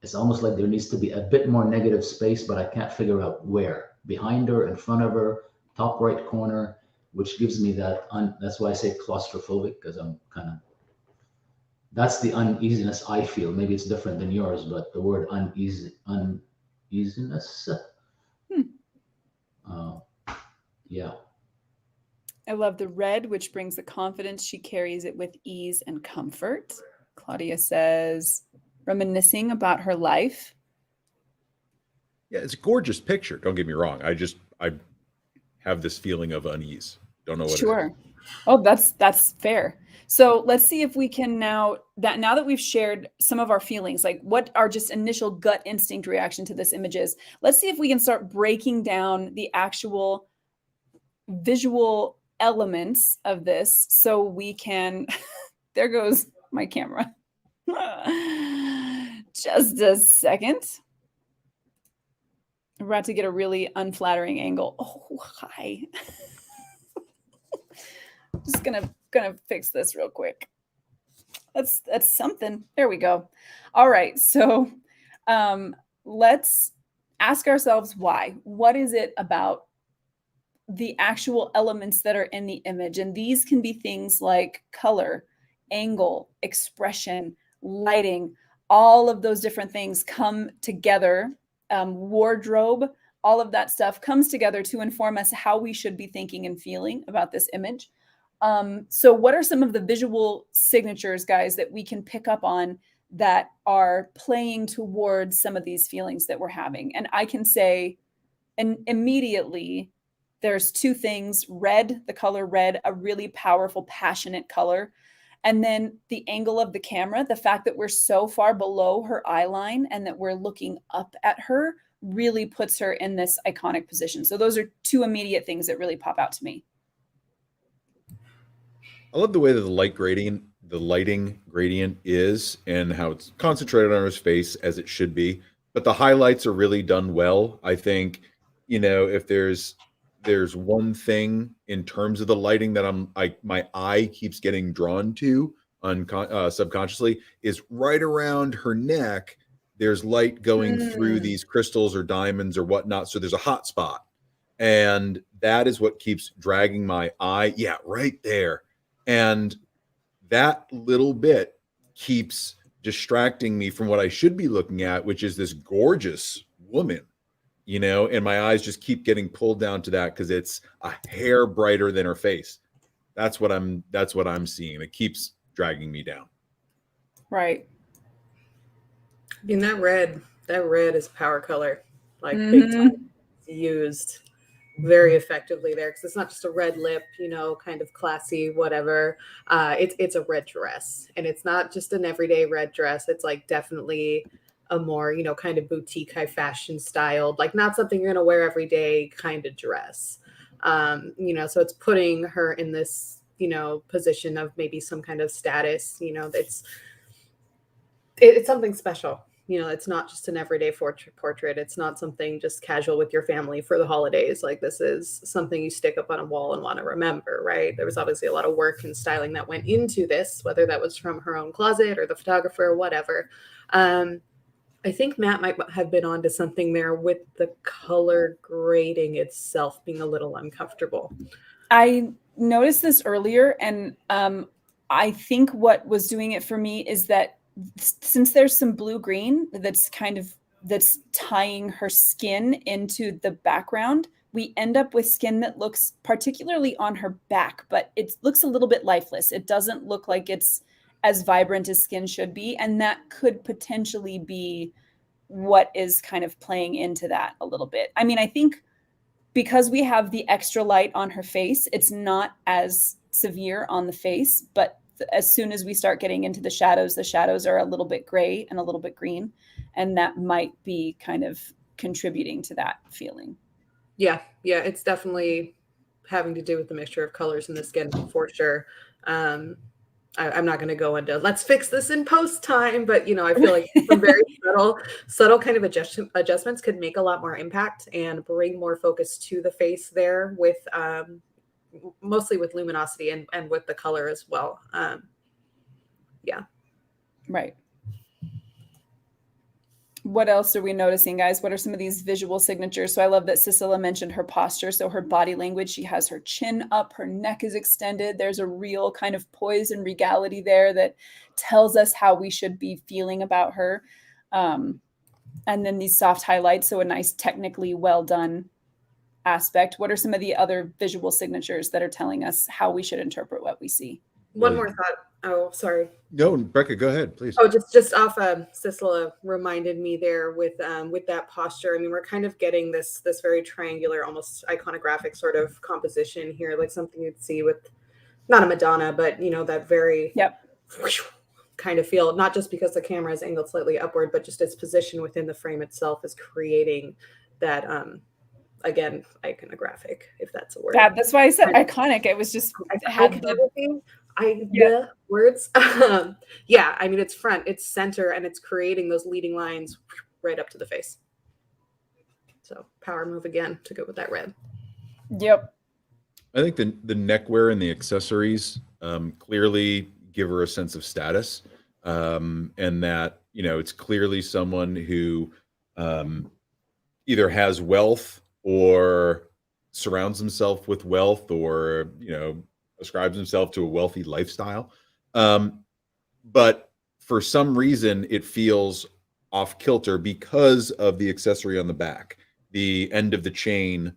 It's almost like there needs to be a bit more negative space, but I can't figure out where. Behind her, in front of her, top right corner, which gives me that's why I say claustrophobic, because I'm kind of, that's the uneasiness I feel. Maybe it's different than yours, but the word uneasiness. Yeah. I love the red, which brings the confidence. She carries it with ease and comfort. Claudia says, reminiscing about her life. Yeah, it's a gorgeous picture. Don't get me wrong. I have this feeling of unease. Don't know what it is. Oh, that's fair. So let's see if we can now that we've shared some of our feelings, like what our just initial gut instinct reaction to this image is, let's see if we can start breaking down the actual visual elements of this so we can, there goes my camera. Just a second. We're about to get a really unflattering angle. Oh, hi. Just gonna fix this real quick. That's something. There we go. All right. So let's ask ourselves why. What is it about the actual elements that are in the image? And these can be things like color, angle, expression, lighting. All of those different things come together. Wardrobe, all of that stuff comes together to inform us how we should be thinking and feeling about this image. So what are some of the visual signatures, guys, that we can pick up on that are playing towards some of these feelings that we're having? And I can say, and immediately, there's two things: red, the color red, a really powerful, passionate color. And then the angle of the camera, the fact that we're so far below her eye line and that we're looking up at her really puts her in this iconic position. So those are two immediate things that really pop out to me. I love the way that the lighting gradient is, and how it's concentrated on her face as it should be. But the highlights are really done well. I think, if there's one thing in terms of the lighting that my eye keeps getting drawn to subconsciously, is right around her neck. There's light going through these crystals or diamonds or whatnot. So there's a hot spot. And that is what keeps dragging my eye. Yeah, right there. And that little bit keeps distracting me from what I should be looking at, which is this gorgeous woman, and my eyes just keep getting pulled down to that because it's a hair brighter than her face. That's what I'm seeing. It keeps dragging me down. Right. I mean, that red is power color, like big time, used very effectively there, because it's not just a red lip, kind of classy, whatever. It's a red dress, and it's not just an everyday red dress. It's like definitely a more, kind of boutique, high fashion styled, like not something you're going to wear every day kind of dress. So it's putting her in this, position of maybe some kind of status, it's something special. It's not just an everyday portrait. It's not something just casual with your family for the holidays. Like, this is something you stick up on a wall and want to remember, right? There was obviously a lot of work and styling that went into this, whether that was from her own closet or the photographer or whatever. I think Matt might have been onto something there with the color grading itself being a little uncomfortable. I noticed this earlier, and I think what was doing it for me is that since there's some blue-green that's tying her skin into the background, we end up with skin that looks, particularly on her back, but it looks a little bit lifeless. It doesn't look like it's as vibrant as skin should be. And that could potentially be what is kind of playing into that a little bit. I mean, I think because we have the extra light on her face, it's not as severe on the face, but as soon as we start getting into the shadows are a little bit gray and a little bit green. And that might be kind of contributing to that feeling. Yeah. It's definitely having to do with the mixture of colors in the skin for sure. I'm not going to go into let's fix this in post time, but I feel like some very subtle kind of adjustments could make a lot more impact and bring more focus to the face there, with mostly with luminosity and with the color as well. Yeah. Right. What else are we noticing, guys? What are some of these visual signatures? So I love that Cecilia mentioned her posture. So her body language, she has her chin up, her neck is extended. There's a real kind of poise and regality there that tells us how we should be feeling about her. And then these soft highlights. So a nice, technically well done aspect. What are some of the other visual signatures that are telling us how we should interpret what we see? One more thought. Oh, sorry. No, Becca, go ahead, please. Oh, just off Cicela reminded me there with that posture. I mean, we're kind of getting this very triangular, almost iconographic sort of composition here, like something you'd see with not a Madonna, but that very kind of feel, not just because the camera is angled slightly upward, but just its position within the frame itself is creating that again, iconographic, if that's a word. Yeah, that's why I said iconic. It was just the words. Yeah, I mean, it's front, it's center, and it's creating those leading lines right up to the face. So power move again to go with that red. Yep. I think the neckwear and the accessories clearly give her a sense of status, and that it's clearly someone who either has wealth or surrounds himself with wealth, or ascribes himself to a wealthy lifestyle. But for some reason, it feels off kilter because of the accessory on the back, the end of the chain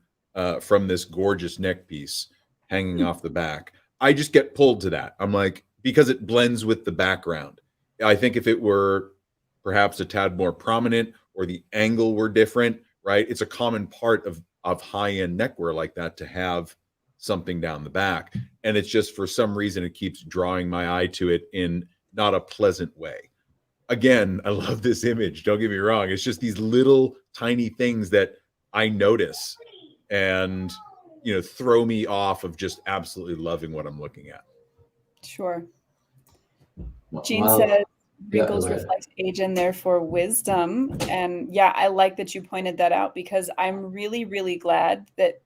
from this gorgeous neck piece hanging off the back. I just get pulled to that. I'm like, because it blends with the background. I think if it were perhaps a tad more prominent, or the angle were different, right? It's a common part of high-end neckwear like that to have something down the back. And it's just, for some reason, it keeps drawing my eye to it in not a pleasant way. Again, I love this image. Don't get me wrong. It's just these little tiny things that I notice and, throw me off of just absolutely loving what I'm looking at. Sure. Jean Well, says, yeah, wrinkles go ahead. reflect age and therefore wisdom. And yeah, I like that you pointed that out, because I'm really, really glad that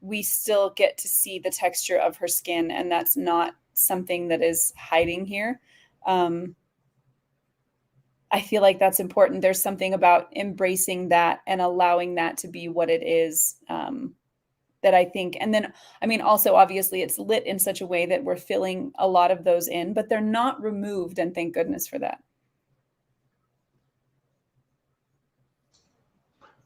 we still get to see the texture of her skin, and that's not something that is hiding here. I feel like that's important. There's something about embracing that and allowing that to be what it is, that I think. And then, I mean, also, obviously, it's lit in such a way that we're filling a lot of those in, but they're not removed. And thank goodness for that.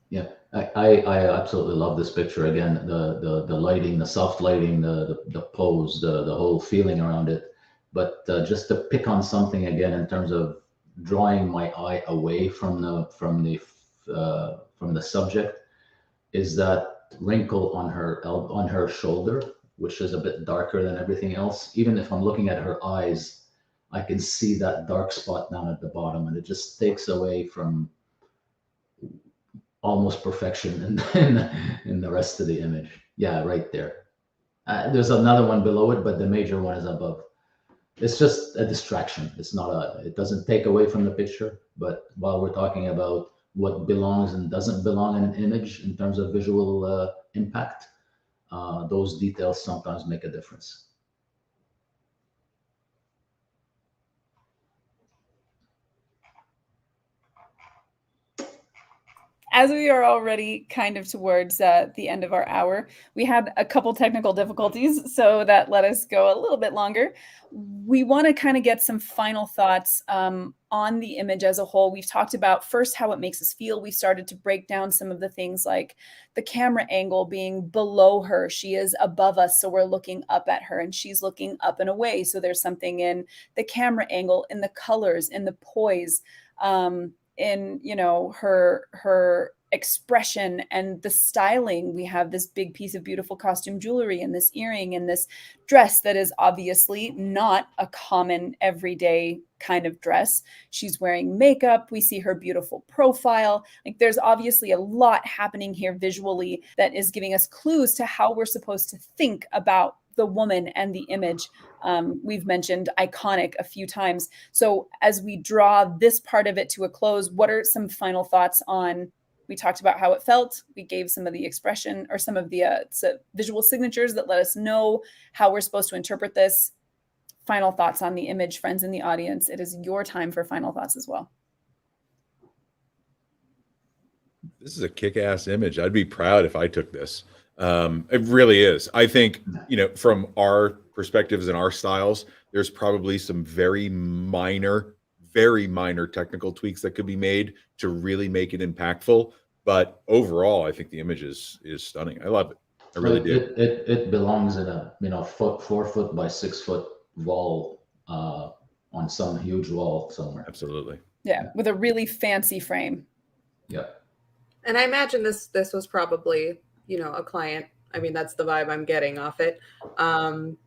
Yeah, I absolutely love this picture. Again, the lighting, the soft lighting, the pose, the whole feeling around it. But just to pick on something again in terms of drawing my eye away from the subject, is that wrinkle on her shoulder, which is a bit darker than everything else. Even if I'm looking at her eyes, I can see that dark spot down at the bottom, and it just takes away from almost perfection in the rest of the image. Yeah, right there. There's another one below it, but the major one is above. It's just a distraction. It doesn't take away from the picture, but while we're talking about what belongs and doesn't belong in an image in terms of visual impact, those details sometimes make a difference. As we are already kind of towards the end of our hour, we had a couple technical difficulties, so that let us go a little bit longer. We want to kind of get some final thoughts on the image as a whole. We've talked about first how it makes us feel. We started to break down some of the things like the camera angle being below her. She is above us, so we're looking up at her, and she's looking up and away. So there's something in the camera angle, in the colors, in the poise, in her expression and the styling. We have this big piece of beautiful costume jewelry and this earring and this dress that is obviously not a common everyday kind of dress. She's wearing makeup. We see her beautiful profile. Like, there's obviously a lot happening here visually that is giving us clues to how we're supposed to think about the woman and the image. We've mentioned iconic a few times. So as we draw this part of it to a close, what are some final thoughts on, we talked about how it felt. We gave some of the expression or some of the visual signatures that let us know how we're supposed to interpret this. Final thoughts on the image, friends in the audience. It is your time for final thoughts as well. This is a kick-ass image. I'd be proud if I took this. It really is. I think, from our perspectives and our styles, there's probably some very minor technical tweaks that could be made to really make it impactful. But overall, I think the image is stunning. I love it. I really do. It belongs in a 4 foot by 6 foot wall on some huge wall somewhere. Absolutely. Yeah, with a really fancy frame. Yeah. And I imagine this was probably, a client. I mean, that's the vibe I'm getting off it. And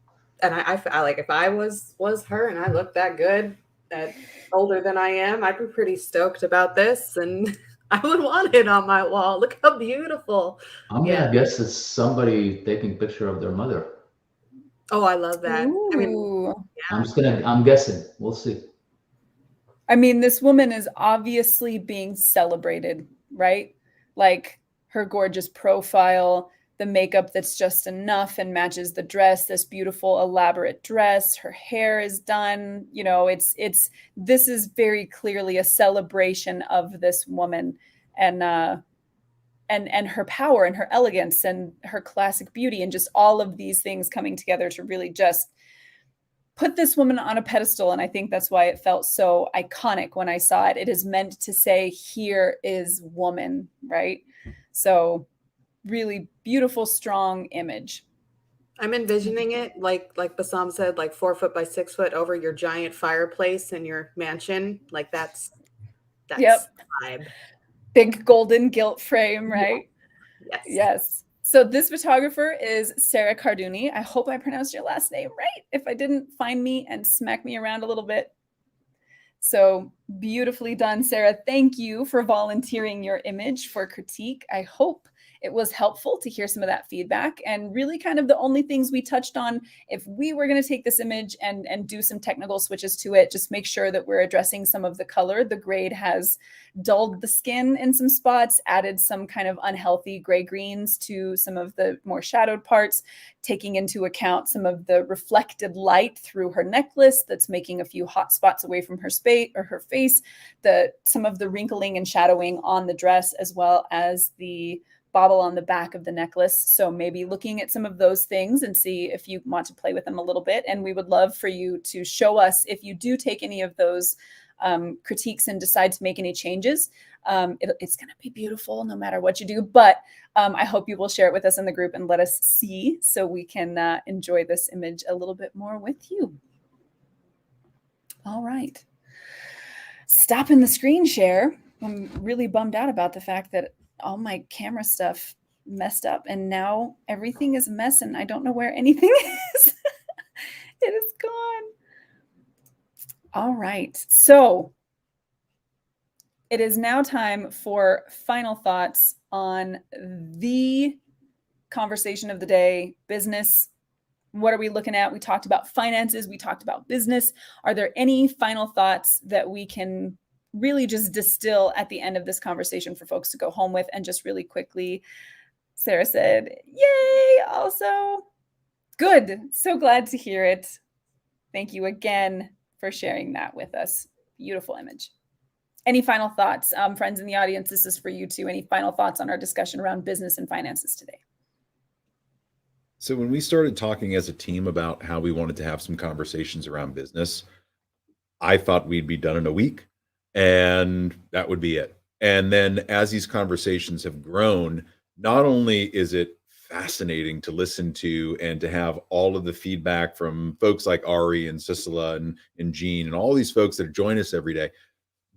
I like, if I was her and I looked that good, that older than I am, I'd be pretty stoked about this, and I would want it on my wall. Look how beautiful. I'm gonna guess it's somebody taking picture of their mother. Oh, I love that. Ooh. I mean, yeah. I'm guessing. We'll see. I mean, this woman is obviously being celebrated, right? Like, her gorgeous profile, the makeup that's just enough and matches the dress, this beautiful elaborate dress, her hair is done, this is very clearly a celebration of this woman. And and her power and her elegance and her classic beauty, and just all of these things coming together to really just put this woman on a pedestal. And I think that's why it felt so iconic when I saw it. It is meant to say, here is woman, right? So really beautiful, strong image. I'm envisioning it like Bassam said, like 4 foot by 6 foot over your giant fireplace in your mansion. Like that's Yep. the vibe. Big golden gilt frame, right? Yes. Yes. So this photographer is Sarah Cardune. I hope I pronounced your last name right. If I didn't, find me and smack me around a little bit. So beautifully done, Sarah. Thank you for volunteering your image for critique. I hope it was helpful to hear some of that feedback, and really kind of the only things we touched on. If we were going to take this image and do some technical switches to it, just make sure that we're addressing some of the color. The grade has dulled the skin in some spots, added some kind of unhealthy gray greens to some of the more shadowed parts, taking into account some of the reflected light through her necklace that's making a few hot spots away from her space or her face, some of the wrinkling and shadowing on the dress, as well as the bauble on the back of the necklace. So maybe looking at some of those things and see if you want to play with them a little bit. And we would love for you to show us if you do take any of those critiques and decide to make any changes. It's going to be beautiful no matter what you do, but I hope you will share it with us in the group and let us see, so we can enjoy this image a little bit more with you. All right. Stopping the screen share. I'm really bummed out about the fact that all my camera stuff messed up and now everything is a mess and I don't know where anything is. It is gone. All right. So it is now time for final thoughts on the conversation of the day, business. What are we looking at? We talked about finances. We talked about business. Are there any final thoughts that we can really just distill at the end of this conversation for folks to go home with? And just really quickly, Sarah said, yay, also. Good. So glad to hear it. Thank you again for sharing that with us. Beautiful image. Any final thoughts, friends in the audience? This is for you too. Any final thoughts on our discussion around business and finances today? So when we started talking as a team about how we wanted to have some conversations around business, I thought we'd be done in a week and that would be it. And then as these conversations have grown, not only is it fascinating to listen to and to have all of the feedback from folks like Ari and Sisela and Jean and all these folks that join us every day,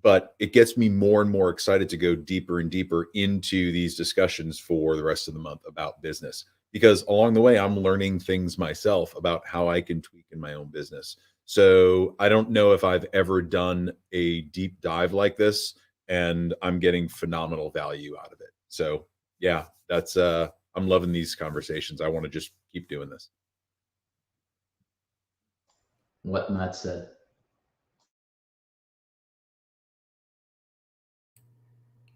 but it gets me more and more excited to go deeper and deeper into these discussions for the rest of the month about business, because along the way, I'm learning things myself about how I can tweak in my own business. So I don't know if I've ever done a deep dive like this, and I'm getting phenomenal value out of it. So yeah, that's I'm loving these conversations. I want to just keep doing this. What Matt said.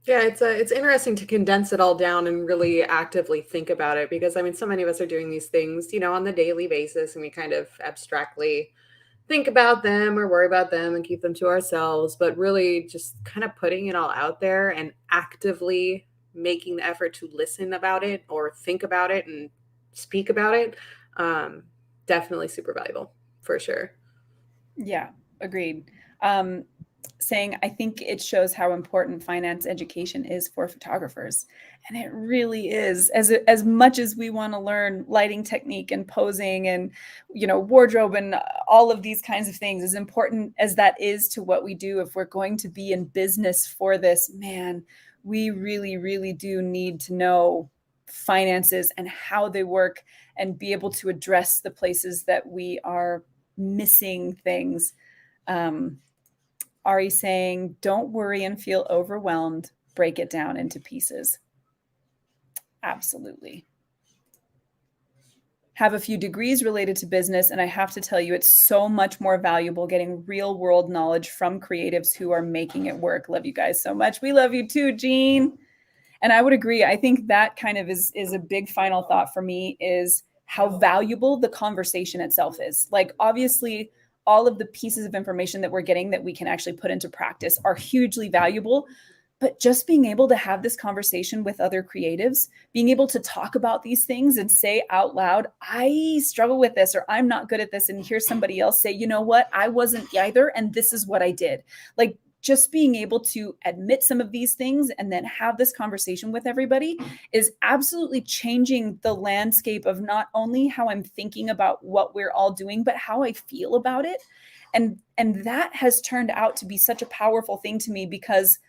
Yeah, it's interesting to condense it all down and really actively think about it, because I mean, so many of us are doing these things, you know, on the daily basis, and we kind of abstractly think about them or worry about them and keep them to ourselves, but really just kind of putting it all out there and actively making the effort to listen about it or think about it and speak about it. Definitely super valuable for sure. Yeah, agreed. Saying, I think it shows how important finance education is for photographers. And it really is. As much as we want to learn lighting technique and posing and, you know, wardrobe and all of these kinds of things, as important as that is to what we do, if we're going to be in business for this, man, we really, really do need to know finances and how they work and be able to address the places that we are missing things. Ari saying, don't worry and feel overwhelmed. Break it down into pieces. Absolutely. Have a few degrees related to business, and I have to tell you, it's so much more valuable getting real world knowledge from creatives who are making it work. Love you guys so much. We love you too, Jean. And I would agree. I think that kind of is a big final thought for me, is how valuable the conversation itself is. Like, obviously, all of the pieces of information that we're getting that we can actually put into practice are hugely valuable. But just being able to have this conversation with other creatives, being able to talk about these things and say out loud, I struggle with this, or I'm not good at this, and hear somebody else say, you know what, I wasn't either, and this is what I did. Like, just being able to admit some of these things and then have this conversation with everybody is absolutely changing the landscape of not only how I'm thinking about what we're all doing, but how I feel about it. And that has turned out to be such a powerful thing to me, because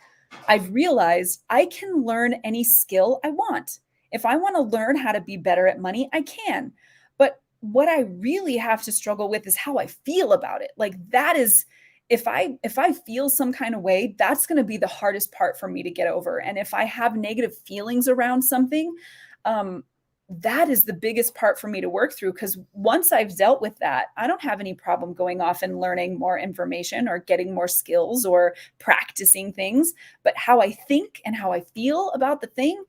I've realized I can learn any skill I want. If I want to learn how to be better at money, I can. But what I really have to struggle with is how I feel about it. Like, that is, if I feel some kind of way, that's going to be the hardest part for me to get over. And if I have negative feelings around something, that is the biggest part for me to work through, because once I've dealt with that, I don't have any problem going off and learning more information or getting more skills or practicing things. But how I think and how I feel about the thing,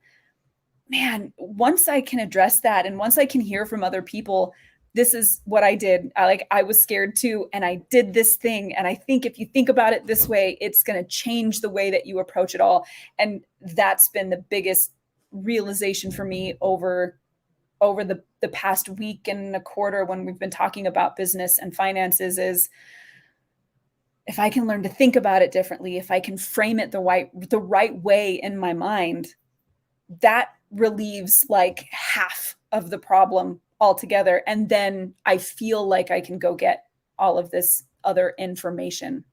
man, once I can address that, and once I can hear from other people, this is what I did. I was scared too, and I did this thing. And I think if you think about it this way, it's going to change the way that you approach it all. And that's been the biggest realization for me over the past week and a quarter, when we've been talking about business and finances, is if I can learn to think about it differently, if I can frame it the right way in my mind, that relieves like half of the problem altogether. And then I feel like I can go get all of this other information.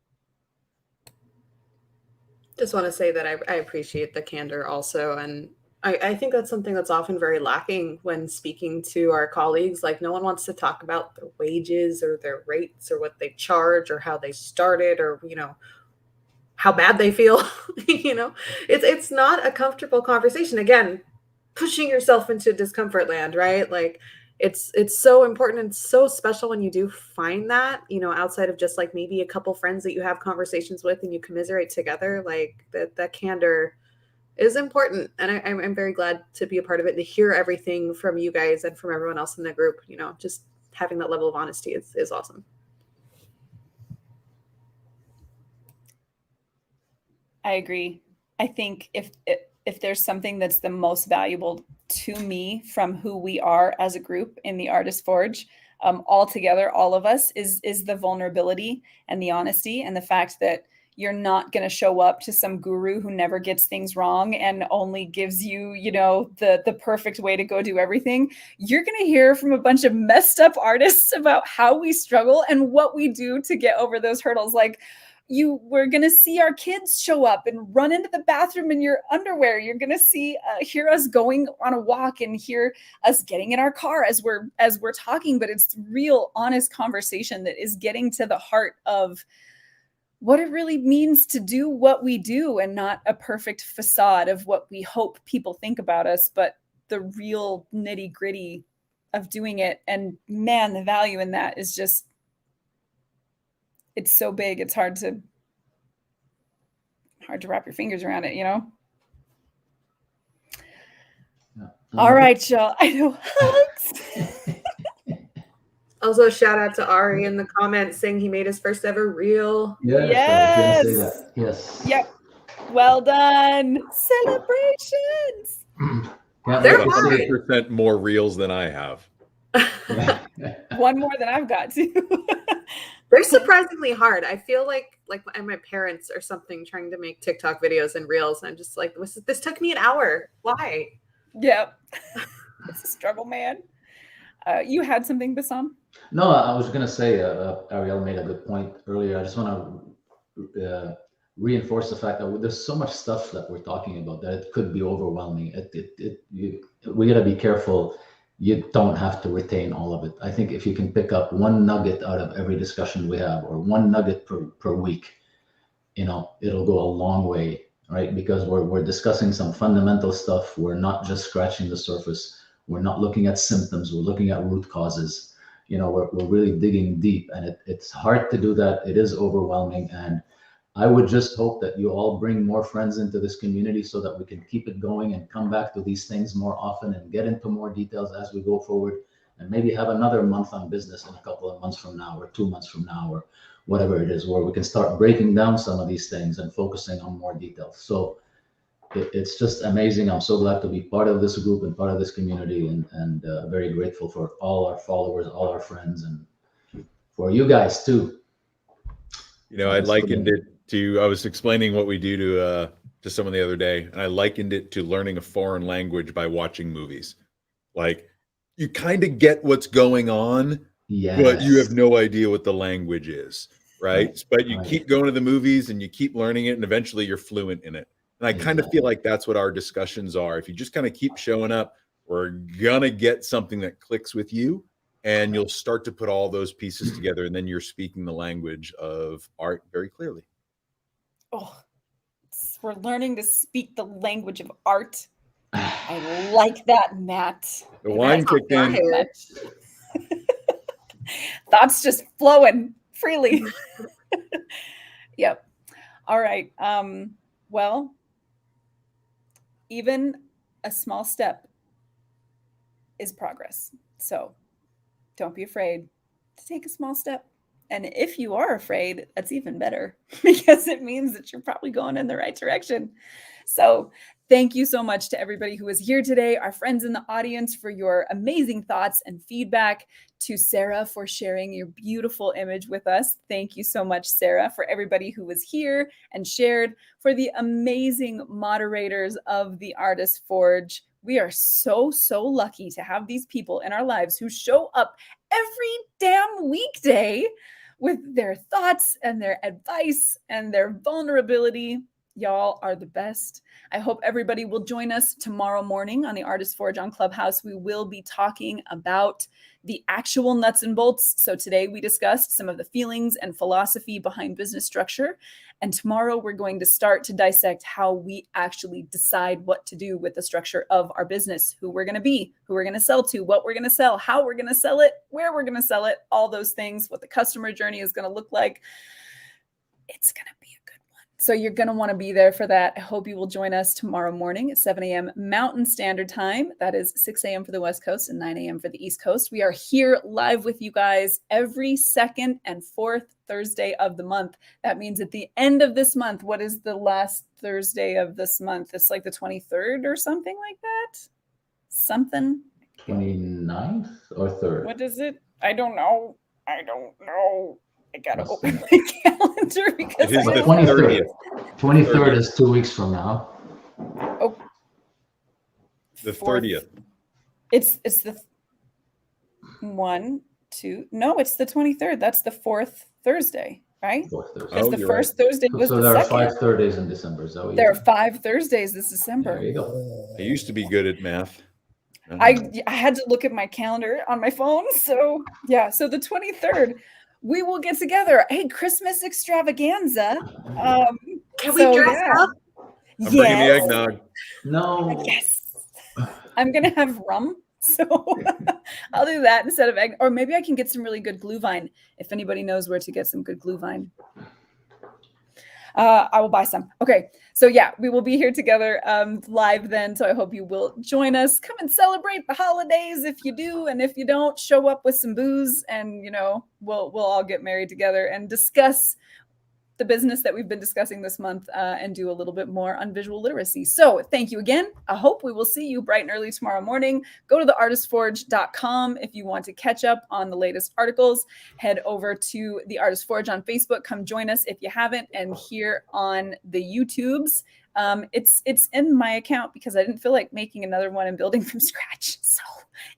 Just want to say that I appreciate the candor also. And I think that's something that's often very lacking when speaking to our colleagues. Like, no one wants to talk about their wages or their rates or what they charge or how they started, or, you know, how bad they feel. You know, it's not a comfortable conversation. Again, pushing yourself into discomfort land, right? Like, it's so important and so special when you do find that, you know, outside of just like maybe a couple friends that you have conversations with and you commiserate together. Like, that candor is important. And I'm very glad to be a part of it and to hear everything from you guys and from everyone else in the group. You know, just having that level of honesty is awesome. I agree. I think if there's something that's the most valuable to me from who we are as a group in the Artist Forge, all together, all of us, is the vulnerability and the honesty, and the fact that you're not going to show up to some guru who never gets things wrong and only gives you, you know, the perfect way to go do everything. You're going to hear from a bunch of messed up artists about how we struggle and what we do to get over those hurdles. Like, we're going to see our kids show up and run into the bathroom in your underwear. You're going to hear us going on a walk and hear us getting in our car as we're talking. But it's real, honest conversation that is getting to the heart of what it really means to do what we do, and not a perfect facade of what we hope people think about us, but the real nitty gritty of doing it. And man, the value in that is just, it's so big. It's hard to wrap your fingers around it, you know? Yeah. All right, y'all. I know. Also, shout out to Ari in the comments saying he made his first ever reel. Yes. I was gonna say that. Yes. Yep. Well done. Celebrations. Yeah, They're like I say, 100% more reels than I have. One more than I've got to. They're surprisingly hard. I feel like my parents or something trying to make TikTok videos and reels. I'm just like, this took me an hour. Why? Yep. It's a struggle, man. You had something, Bassam? No, I was going to say, Ariel made a good point earlier. I just want to reinforce the fact that there's so much stuff that we're talking about that it could be overwhelming. We got to be careful. You don't have to retain all of it. I think if you can pick up one nugget out of every discussion we have, or one nugget per week, you know, it'll go a long way, right? Because we're discussing some fundamental stuff. We're not just scratching the surface. We're not looking at symptoms. We're looking at root causes. You know, we're really digging deep, and it's hard to do that. It is overwhelming, and I would just hope that you all bring more friends into this community so that we can keep it going and come back to these things more often and get into more details as we go forward, and maybe have another month on business in a couple of months from now, or 2 months from now, or whatever it is, where we can start breaking down some of these things and focusing on more details. So it's just amazing. I'm so glad to be part of this group and part of this community, and very grateful for all our followers, all our friends, and for you guys too. I likened it to, I was explaining what we do to someone the other day, and I likened it to learning a foreign language by watching movies. Like, you kind of get what's going on, but you have no idea what the language is, right? But you keep going to the movies and you keep learning it, and eventually you're fluent in it. And I kind of feel like that's what our discussions are. If you just kind of keep showing up, we're gonna get something that clicks with you, and you'll start to put all those pieces together, and then you're speaking the language of art very clearly. Oh, we're learning to speak the language of art. I like that, Matt. The wine kicked in. Thoughts just flowing freely. Yep. All right. Well, even a small step is progress. So don't be afraid to take a small step. And if you are afraid, that's even better, because it means that you're probably going in the right direction. So thank you so much to everybody who was here today, our friends in the audience, for your amazing thoughts and feedback, to Sarah for sharing your beautiful image with us. Thank you so much, Sarah, for everybody who was here and shared, for the amazing moderators of the Artist Forge. We are so, so lucky to have these people in our lives who show up every damn weekday with their thoughts and their advice and their vulnerability. Y'all are the best. I hope everybody will join us tomorrow morning on the Artist Forge on Clubhouse. We will be talking about the actual nuts and bolts. So today we discussed some of the feelings and philosophy behind business structure. And tomorrow we're going to start to dissect how we actually decide what to do with the structure of our business, who we're going to be, who we're going to sell to, what we're going to sell, how we're going to sell it, where we're going to sell it, all those things, what the customer journey is going to look like. It's going to be a good one. So you're going to want to be there for that. I hope you will join us tomorrow morning at 7 a.m. Mountain Standard Time. That is 6 a.m. for the West Coast and 9 a.m. for the East Coast. We are here live with you guys every second and fourth Thursday of the month. That means at the end of this month, what is the last Thursday of this month? It's like the 23rd or something like that. Something. 29th or 3rd? What is it? I don't know. I gotta open my calendar because it is the 23rd. 23rd is 2 weeks from now. Oh, the 30th. It's the 1, 2. No, it's the 23rd. That's the fourth Thursday, right? Fourth Thursday. Because the first Thursday was so the there second. are 5 Thursdays in December. Is that what There are 5 Thursdays this December. There you go. I used to be good at math. I had to look at my calendar on my phone. So yeah, so the 23rd, we will get together. Hey, Christmas extravaganza. Can we dress up? I'm bringing the eggnog. No. Yes. I'm going to have rum. So I'll do that instead of egg. Or maybe I can get some really good Glühwein if anybody knows where to get some good Glühwein. I will buy some. Okay. So yeah, we will be here together live then. So I hope you will join us. Come and celebrate the holidays if you do. And if you don't, show up with some booze and, we'll all get married together and discuss the business that we've been discussing this month and do a little bit more on visual literacy. So thank you again. I hope we will see you bright and early tomorrow morning. Go to theartistforge.com if you want to catch up on the latest articles. Head over to the Artist Forge on Facebook. Come join us if you haven't. And here on the YouTubes, it's in my account because I didn't feel like making another one and building from scratch. So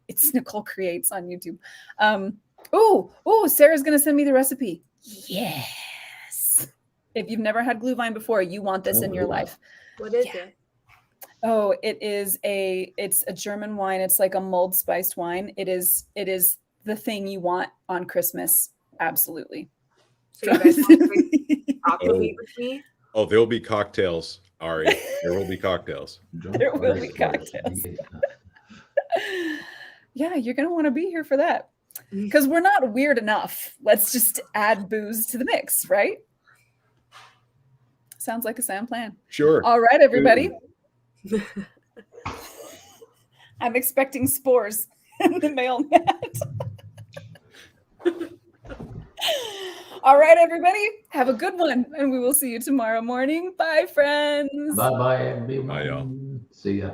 it's Nicole Creates on YouTube. Sarah's going to send me the recipe. Yeah. If you've never had Glühwein before, you want this in your life. What is it? Oh, it's a German wine. It's like a mulled spiced wine. It is the thing you want on Christmas. Absolutely. So you guys want to aquavit with me? Oh, there'll be cocktails, Ari. There will be cocktails. There will be cocktails. Yeah, you're going to want to be here for that. Because we're not weird enough. Let's just add booze to the mix, right? Sounds like a sound plan. Sure. All right, everybody. I'm expecting spores in the mail mat. All right, everybody, have a good one, and we will see you tomorrow morning. Bye, friends. Bye bye, everyone. Bye, y'all. See ya.